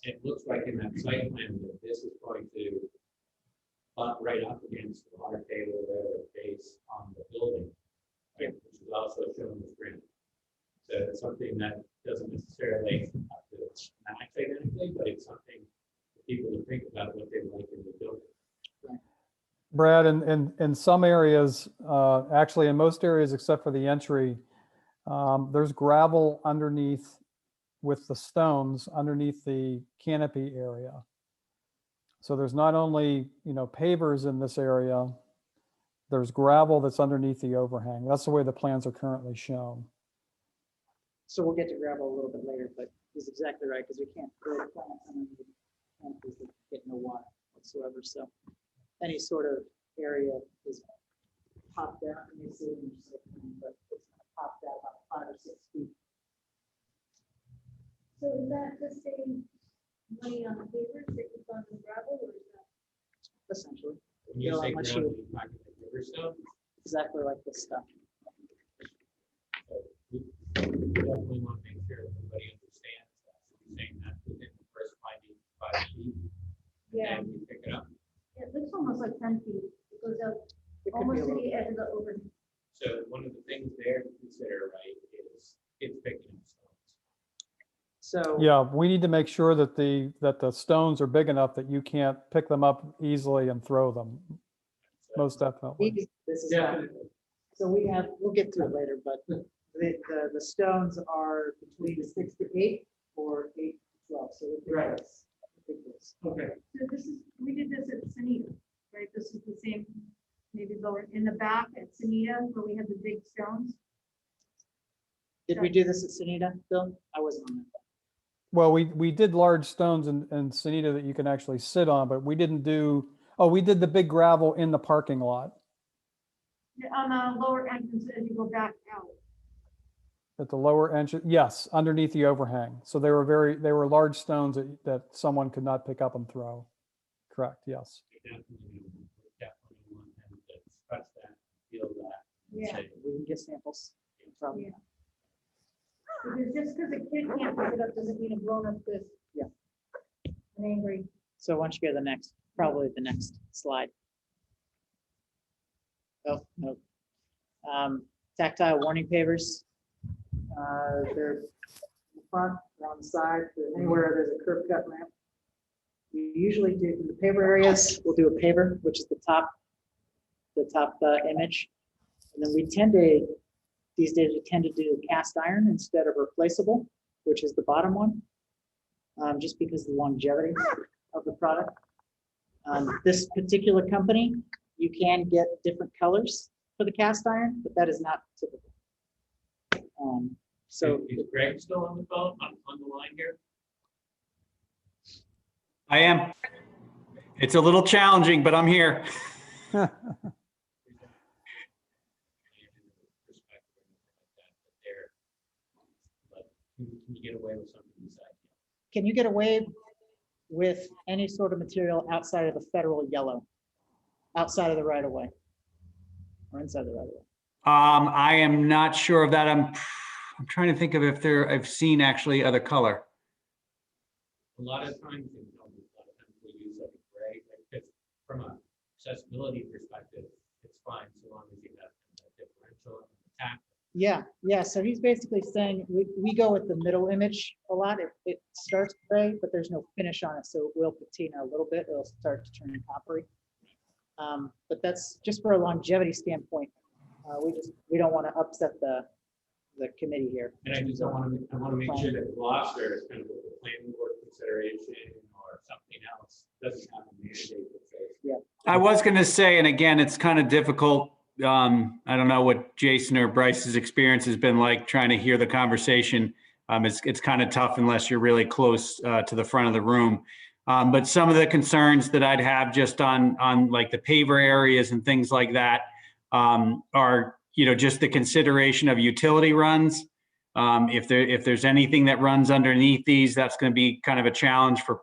It looks like in that site plan that this is going to butt right up against the water table or base on the building, right, which is also shown on the screen. So it's something that doesn't necessarily have to match identically, but it's something for people to think about what they like in the building. Brad, in some areas, actually in most areas except for the entry, there's gravel underneath with the stones underneath the canopy area. So there's not only, pavers in this area, there's gravel that's underneath the overhang. That's the way the plans are currently shown. So we'll get to gravel a little bit later, but he's exactly right, because we can't grow plants underneath canopies that get no water whatsoever, so any sort of area is popped out, and you see it in your site plan, but it's popped out about 5 or 6 feet. So is that the same money on the papers that you found in gravel, or is that? Essentially, When you Yeah, say unless gravel, you- you're talking like river stone. exactly like this stuff. We definitely want to make sure everybody understands that. So you're saying that's within the first 5 feet. Yeah, And you pick it up. it looks almost like 10 feet. It goes out It could be almost a to little, the edge of the overhang. So one of the things there to consider, right, is it's picking up stones. so. Yeah, we need to make sure that the stones are big enough that you can't pick them up easily and throw them. So- Most definitely. This is, Definitely. so we'll get to it later, but the stones are between 6 to 8 or 8 to 12, so. we think Right. that's- I think that's- Okay. So this is, we did this at Sunita, right? This is the same, maybe lower in the back at Sunita where we have the big stones. Did we do this at Sunita, Bill? I wasn't on that. Well, we did large stones in Sunita that you can actually sit on, but we didn't do, we did the big gravel in the parking lot On the lower entrance as you go back out. at the lower entrance. Yes, underneath the overhang. So they were large stones that someone could not pick up and throw. Correct, yes. We definitely want them to express that, feel that. and Yeah. say, We can get samples. From, Yeah. Because just because a kid can't pick it up doesn't mean a grown up could. Yeah. I'm angry. so why don't you go to the next, probably the next slide. Oh, no. Tactile warning pavers. They're in the front, they're on the side, they're anywhere there's a curb cut ramp. We usually do, in the paver areas, we'll do a paver, which is the top image. And then we tend to, these days, we tend to do cast iron instead of replaceable, which is the bottom one. Just because of the longevity of the product. This particular company, you can get different colors for the cast iron, but that is not typical. So Is Greg still on the phone, on the line here? I am. It's a little challenging, but I'm here. Can you get away with something besides? can you get away with any sort of material outside of the federal yellow? Outside of the right of way? Or inside the right of way? I am not sure of that. I'm trying to think of if I've seen actually other color. A lot of times, we use like a gray, like it's from a accessibility perspective, it's fine so long as you have a differential and attack. Yeah, so he's basically saying, we go with the middle image a lot. It starts gray, but there's no finish on it, so it will patina a little bit. It'll start to turn coppery. But that's just for a longevity standpoint. We don't want to upset the committee here. And I just don't want to, I want to make sure that Gloucester is kind of a planning board consideration or something else, doesn't have a mandate that says. I was going to say, and again, it's kind of difficult. I don't know what Jason or Bryce's experience has been like trying to hear the conversation. It's kind of tough unless you're really close to the front of the room. But some of the concerns that I'd have just on like the paver areas and things like that are, just the consideration of utility runs. If there's anything that runs underneath these, that's going to be kind of a challenge for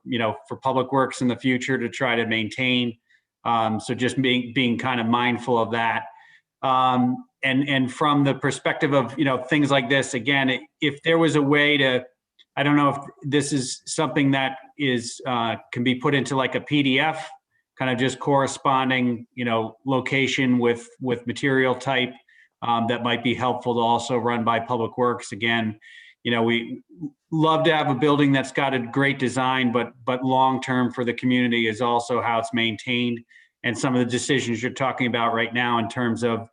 Public Works in the future to try to maintain. So just being kind of mindful of that. And from the perspective of, things like this, again, if there was a way to, I don't know if this is something that is, can be put into like a PDF, kind of just corresponding, location with material type, that might be helpful to also run by Public Works. Again, we love to have a building that's got a great design, but long-term for the community is also how it's maintained. And some of the decisions you're talking about right now in terms of,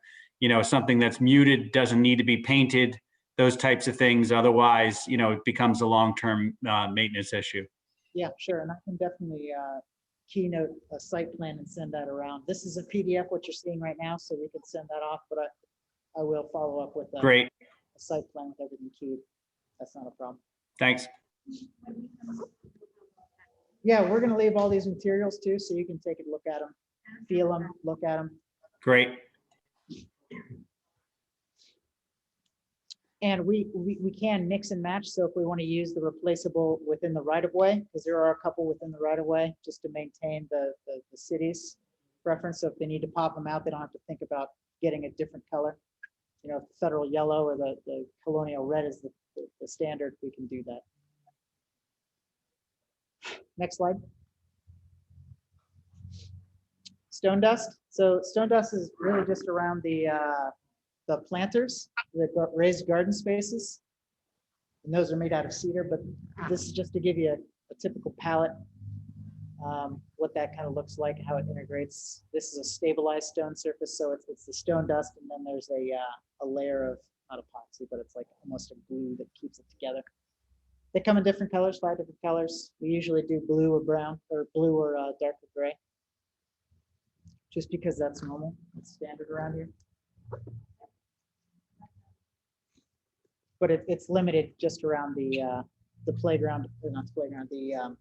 something that's muted doesn't need to be painted, those types of things. Otherwise, it becomes a long-term maintenance issue. Yeah, sure, and I can definitely keynote a site plan and send that around. This is a PDF, what you're seeing right now, so we can send that off, but I will follow up with Great, a site plan with everything keyed. That's not a problem. thanks. Yeah, we're gonna leave all these materials too, so you can take a look at them, feel them, look at them. Great. And we can mix and match, so if we want to use the replaceable within the right of way, because there are a couple within the right of way, just to maintain the city's preference. So if they need to pop them out, they don't have to think about getting a different color. You know, if the federal yellow or the colonial red is the standard, we can do that. Next slide. Stone dust. So stone dust is really just around the planters, the raised garden spaces. And those are made out of cedar, but this is just to give you a typical palette, what that kind of looks like, how it integrates. This is a stabilized stone surface, so it's the stone dust, and then there's a layer of, not epoxy, but it's like almost a glue that keeps it together. They come in different colors, 5 different colors. We usually do blue or brown, or blue or darker gray, just because that's normal, it's standard around here. But it's limited just around the playground, or not the playground, the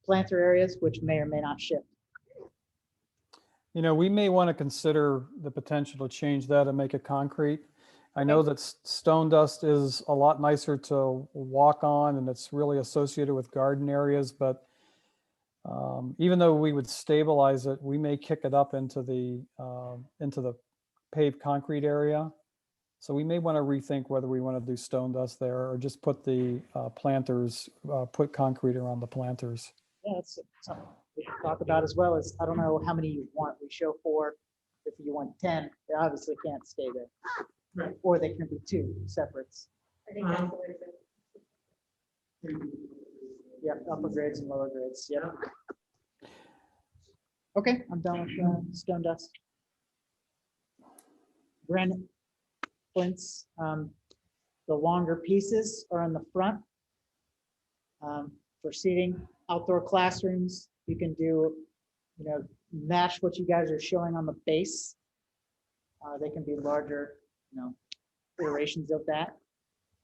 planter areas, which may or may not shift. You know, we may want to consider the potential to change that and make it concrete. I know that stone dust is a lot nicer to walk on, and it's really associated with garden areas, but even though we would stabilize it, we may kick it up into the paved concrete area. So we may want to rethink whether we want to do stone dust there or just put the planters, put concrete around the planters. Yeah, that's something we should talk about as well. As I don't know how many you want. We show 4. If you want 10, they obviously can't stay there. Right. Or they can be 2 separates. I think that's the way to go. Yep, upper grades and lower grades. Yep. Okay, I'm done with stone dust. Granite flints. The longer pieces are in the front. For seating, outdoor classrooms, you can do, you know, match what you guys are showing on the base. They can be larger, you know, iterations of that.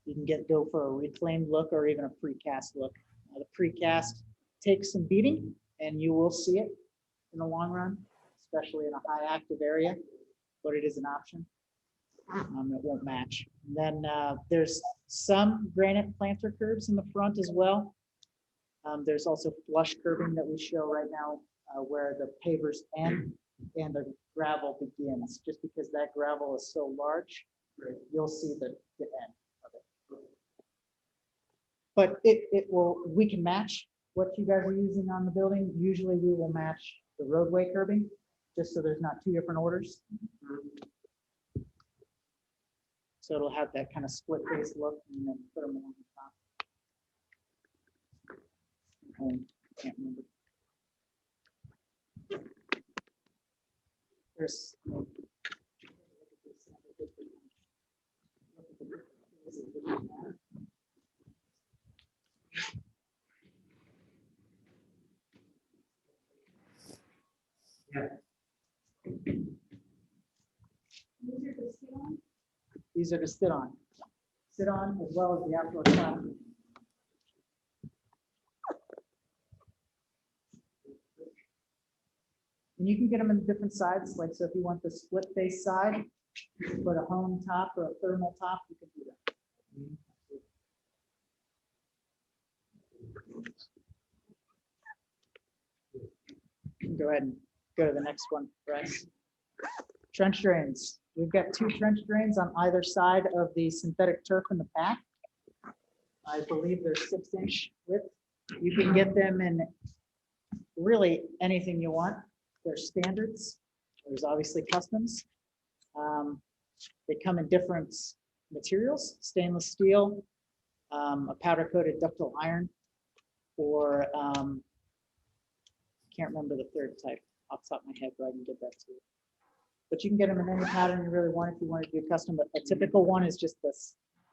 You can go for a reclaimed look or even a precast look. The precast takes some beating, and you will see it in the long run, especially in a high active area, but it is an option. It won't match. And then there's some granite planter curbs in the front as well. There's also flush curbing that we show right now where the pavers end and the gravel begins. Just because that gravel is so large, you'll see the end of it. But we can match what you guys are using on the building. Usually we will match the roadway curbing, just so there's not 2 different orders. So it'll have that kind of split face look, and then put them on the top. Can't remember. There's. Yeah. These are to sit on. Sit on as well as the outdoor classroom. And you can get them in different sides, like so if you want the split face side, put a home top or a thermal top, you can do that. You can go ahead and go to the next one, Bryce. Trench drains. We've got 2 trench drains on either side of the synthetic turf in the back. I believe they're 6-inch width. You can get them in really anything you want. They're standards. There's obviously customs. They come in different materials, stainless steel, a powder coated ductile iron, or can't remember the third type off the top of my head, but I can get that to you. But you can get them in any pattern you really want if you want to do custom. But a typical one is just the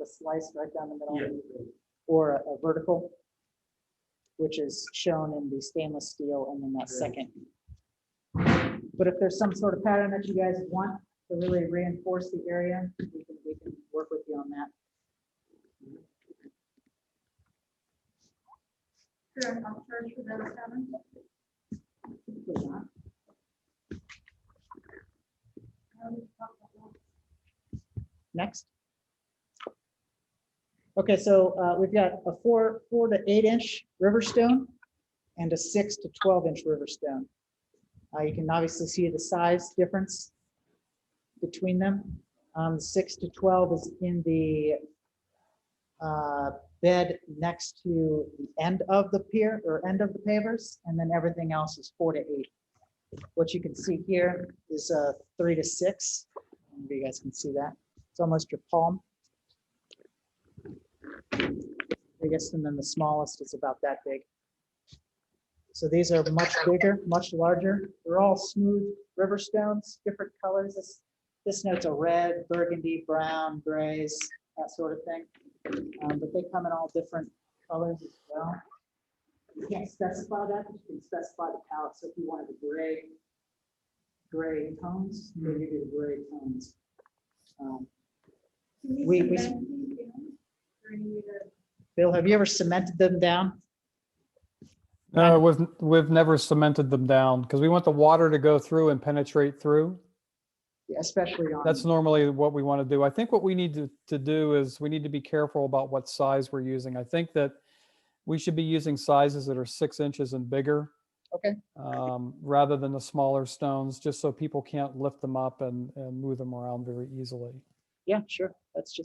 slice right down the middle, or a vertical. which is shown in the stainless steel and then that second. But if there's some sort of pattern that you guys want to really reinforce the area, we can work with you on that. Next. Okay, so we've got a 4 to 8 inch river stone and a 6 to 12 inch river stone. You can obviously see the size difference between them. 6 to 12 is in the bed next to the end of the pier or end of the pavers, and then everything else is 4 to 8. What you can see here is 3 to 6. Maybe you guys can see that. It's almost your palm. Biggest, and then the smallest is about that big. So these are much bigger, much larger. They're all smooth river stones, different colors. This note's a red, burgundy, brown, grays, that sort of thing. But they come in all different colors as well. You can't specify that, but you can specify the palette. So if you wanted the gray tones, then you do gray tones. Bill, have you ever cemented them down? No, we've never cemented them down because we want the water to go through and penetrate through. Yeah, especially on. That's normally what we want to do. I think what we need to do is we need to be careful about what size we're using. I think that we should be using sizes that are 6 inches and bigger. Okay. Rather than the smaller stones, just so people can't lift them up and move them around very easily. Yeah, sure. That's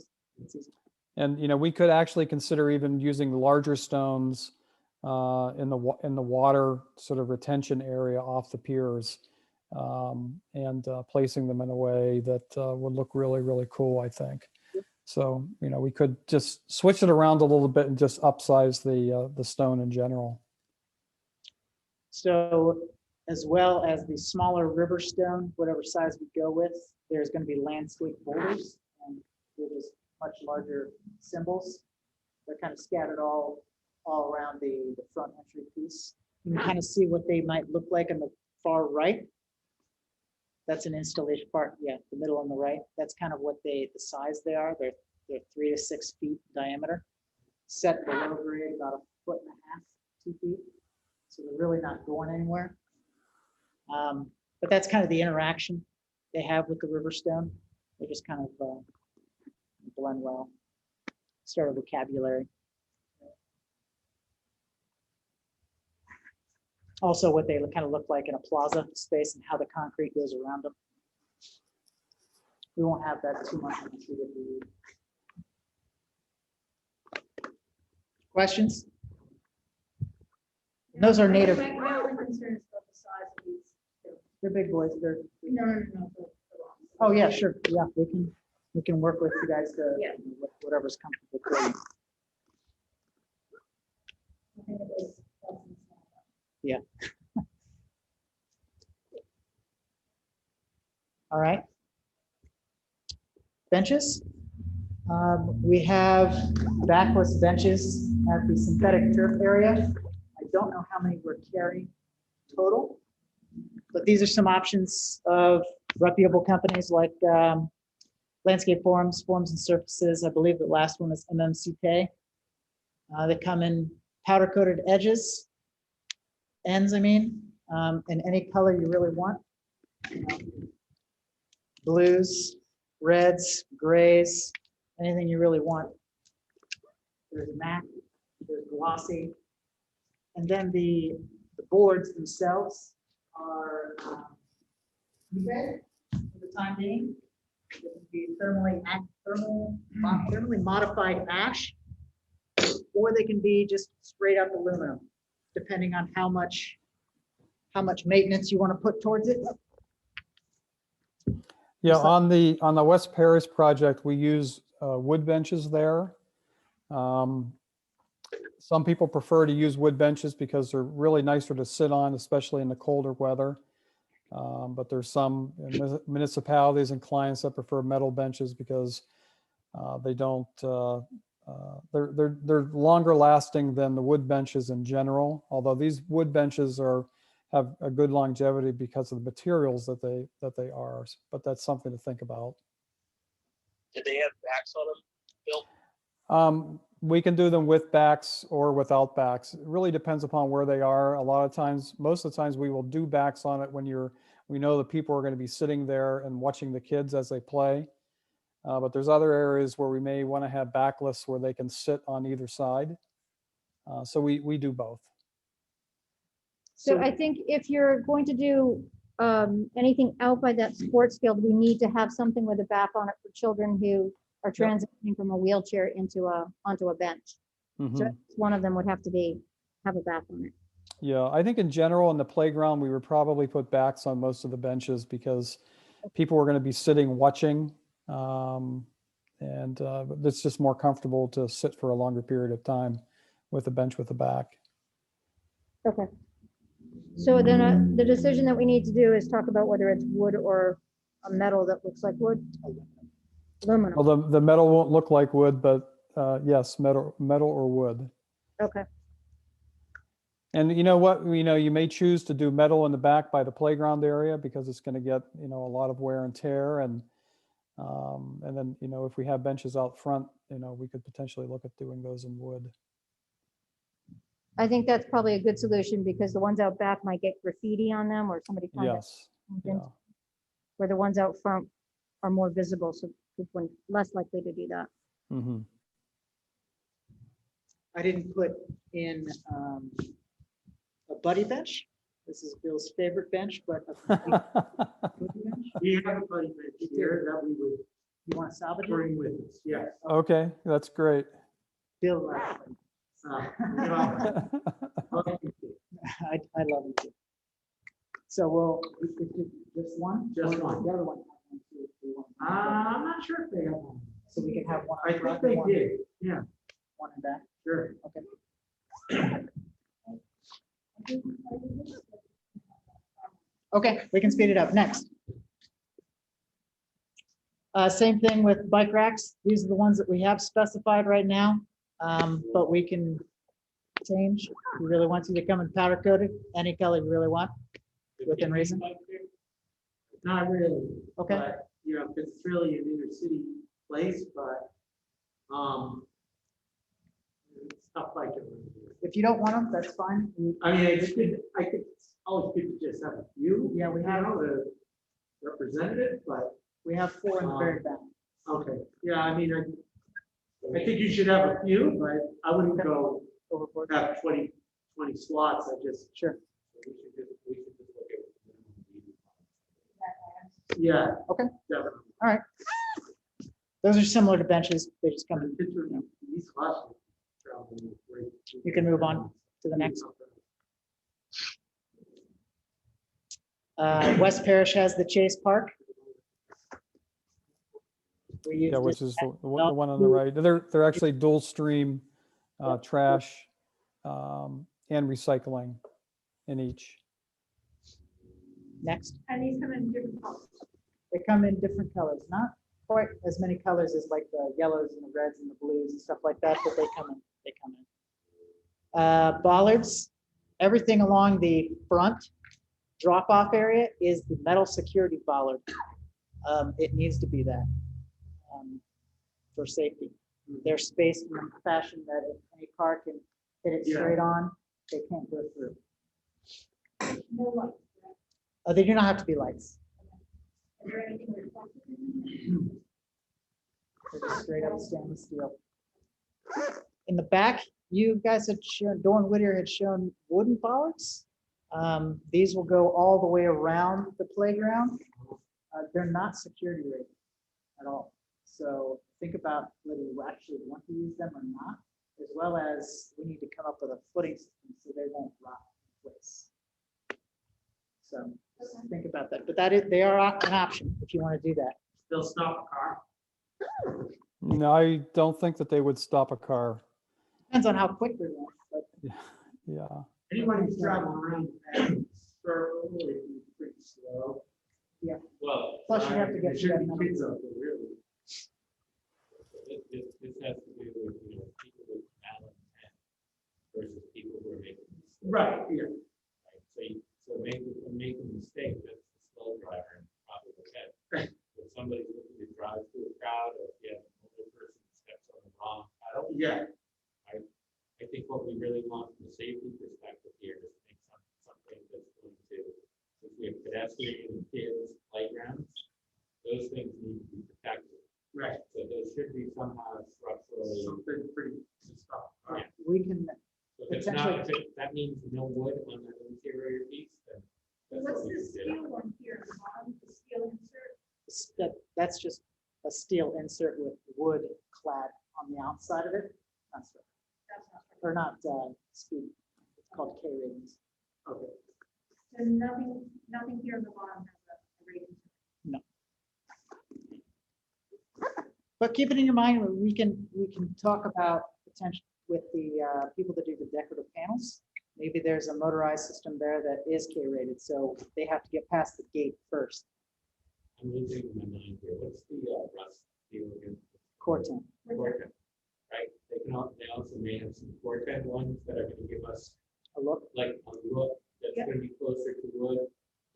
easy. And, you know, we could actually consider even using larger stones in the water sort of retention area off the piers and placing them in a way that would look really, really cool, I think. So, you know, we could just switch it around a little bit and just upsize the stone in general. So as well as the smaller river stone, whatever size we go with, there's going to be landscape boulders and there's much larger symbols. They're kind of scattered all around the front entry piece. You can kind of see what they might look like on the far right. That's an installation part. Yeah, the middle on the right. That's kind of what the size they are. They're 3 to 6 feet diameter. Set below grade about 1.5 feet, 2 feet. So they're really not going anywhere. But that's kind of the interaction they have with the river stone. They just kind of blend well. Start a vocabulary. Also what they kind of look like in a plaza space and how the concrete goes around them. We won't have that too much. Questions? And those are native. My only concern is about the size of these. They're big boys. They're. No. Oh yeah, sure. Yeah, we can work with you guys to Yeah. whatever's comfortable for you. I think it was less than small. Yeah. All right. Benches. We have backless benches at the synthetic turf area. I don't know how many we're carrying total, but these are some options of reputable companies like Landscape Forms and Surfaces. I believe the last one is MMCK. They come in powder coated ends, in any color you really want. Blues, reds, grays, anything you really want. There's matte, there's glossy. And then the boards themselves are red for the time being. It can be thermally modified ash, or they can be just straight up aluminum, depending on how much maintenance you want to put towards it. Yeah, on the West Paris project, we use wood benches there. Some people prefer to use wood benches because they're really nicer to sit on, especially in the colder weather. But there's some municipalities and clients that prefer metal benches because they don't they're longer lasting than the wood benches in general, although these wood benches have a good longevity because of the materials that they are, but that's something to think about. Did they have backs on them, Bill? We can do them with backs or without backs. It really depends upon where they are. A lot of times, most of the times we will do backs on it when we know that people are going to be sitting there and watching the kids as they play. But there's other areas where we may want to have backlists where they can sit on either side. So we do both. So I think if you're going to do anything out by that sports field, we need to have something with a back on it for children who are transitioning from a wheelchair onto a bench. Mhm. So one of them would have to have a back on it. Yeah, I think in general in the playground, we would probably put backs on most of the benches because people were going to be sitting watching. And it's just more comfortable to sit for a longer period of time with a bench with a back. Okay. So then the decision that we need to do is talk about whether it's wood or a metal that looks like wood. Aluminum. Well, the metal won't look like wood, but yes, metal or wood. Okay. And you know what, you may choose to do metal in the back by the playground area because it's going to get, a lot of wear and tear. And then, if we have benches out front, we could potentially look at doing those in wood. I think that's probably a good solution because the ones out back might get graffiti on them or somebody kind of, Yes. Yeah. where the ones out front are more visible, so people are less likely to do that. Mm-hmm. I didn't put in a buddy bench. This is Bill's favorite bench, but a buddy bench. We have a buddy bench here that we would You want to salvage it? bring with us, yes. Okay, that's great. Bill, You know, I love it too. So just one? Just Or one. The other one. Has one too, if we want. I'm not sure if they have one. So we can have one. I in think front they and one- did, yeah, One in back. sure. Okay. Okay, we can speed it up. Next. Same thing with bike racks. These are the ones that we have specified right now, but we can change. We really want you to come in powder coated, any color you really want, within reason. Not really. Okay. But, because it's really an inner city place, but, it's tough like it. If you don't want them, that's fine. I mean, it's good, I think it's always good to just have a few. Yeah, we have- The representative, but, We have 4 in the very back. okay, yeah, I mean, I think you should have a few, but I wouldn't go Overboard. have 20 slots, I just. Sure. We should just look at. Yeah. Okay. Definitely. All right. Those are similar to benches. They just come in. These slots are probably great. You can move on to the next. West Parish has the Chase Park. We used Yeah, it which is at- the one on the right. They're actually dual stream trash and recycling in each. Next. And these come in different colors. They come in different colors, not quite as many colors as like the yellows and the reds and the blues and stuff like that, but they come in. Bollards, everything along the front drop-off area is the metal security bollard. It needs to be that for safety. They're spaced in a fashion that if any car can hit it Yeah. straight on, they can't go through. No lights. They do not have to be lights. Is there anything reflective? They're just straight up stainless steel. In the back, you guys had shown, Dorn Whittier had shown wooden bollards. These will go all the way around the playground. They're not security rated at all. So think about whether you actually want to use them or not, as well as we need to come up with a footing system so they won't rot in place. So think about that, but they are an option if you want to do that. They'll stop a car. No, I don't think that they would stop a car. Depends on how quick they're going, but Yeah. Anybody who's traveling around the circle, it'd be pretty slow. Yeah. Well. Plus you have to get There should that be number. kids out there, really. This has to do with, Right, yeah. Right? So make a mistake, that's the slow driver and probably head. If somebody's looking to drive through a crowd, or if you have another person who steps on the wrong pedal, Yeah, I think what we really want from a safety perspective here is to make something that's going to, if we have pedestrian and kids playgrounds, those things need to be protected. right. So those should be somehow structurally. Something pretty stuff. Yeah. We can, If it's not, that means no wood on that interior piece, then. that's What's what we this should do. steel one here, at the bottom, the steel insert? that's just a steel insert with wood clad on the outside of it. That's right. That's not right. Or not, speed, it's called K ratings. Okay. So nothing here on the bottom has a rating. But keep it in your mind, we can talk about potential with the people that do the decorative panels. Maybe there's a motorized system there that is K rated, so they have to get past the gate first. I'm losing my mind here. What's the rust steel again? Corten. Corten, right? They also may have some Corten ones that are gonna give us A look. like a look that's Yep. gonna be closer to wood.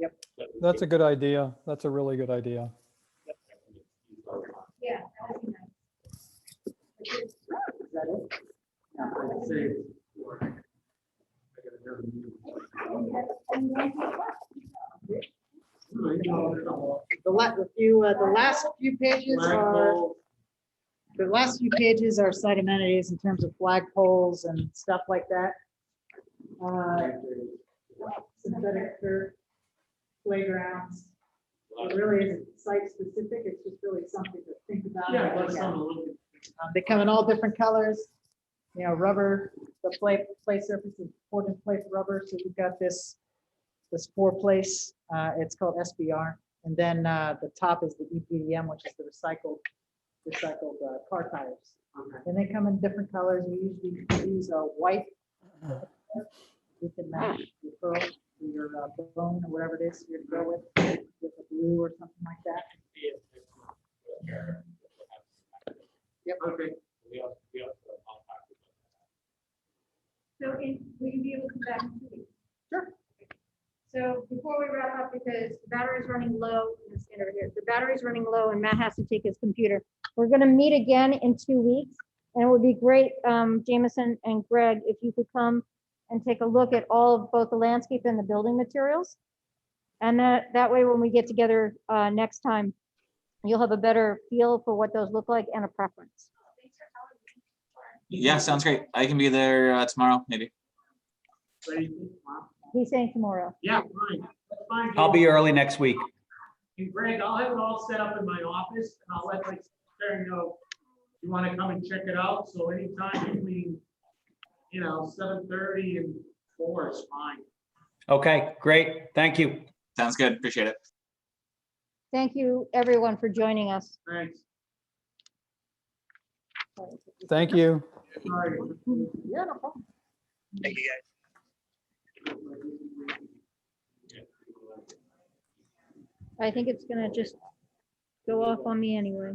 Yep. but we That's a can- good idea. That's a really good idea. Yeah, that would be nice. Is that it? I'd say- The last few pages are, the last few pages are site amenities in terms of flagpoles and stuff like that. Synthetic turf, playgrounds. It really isn't site specific, it's just really something to think about. Yeah, and but look at. some look. They come in all different colors, you know, rubber, the play surface is important plate rubber, so we've got this 4-place, it's called SBR. And then the top is the EPDM, which is the recycled car tires. Okay. And they come in different colors, we usually use a white. You can match your pearl, or your bone, or whatever it is you're gonna go with a blue or something like that. Yep. Okay. We also I'll talk about So will you be able to come back in 2 weeks? Sure. So before we wrap up, because the battery's running low, let's stand over here. The battery's running low and Matt has to take his computer. We're gonna meet again in 2 weeks. And it would be great, Jameson and Greg, if you could come and take a look at all of both the landscape and the building materials. And that way, when we get together next time, you'll have a better feel for what those look like and a preference. Yeah, sounds great. I can be there tomorrow, maybe. Ready? He's saying tomorrow. Yeah, fine. That's fine. I'll be early next week. And Greg, I'll have it all set up in my office and I'll let my secretary know you want to come and check it out. So anytime between, 7:30 and 4 is fine. Okay, great. Thank you. Sounds good. Appreciate it. Thank you, everyone, for joining us. Thanks. Thank you. Sorry. Yeah, no problem. Thank you, guys. I think it's gonna just go off on me anyway.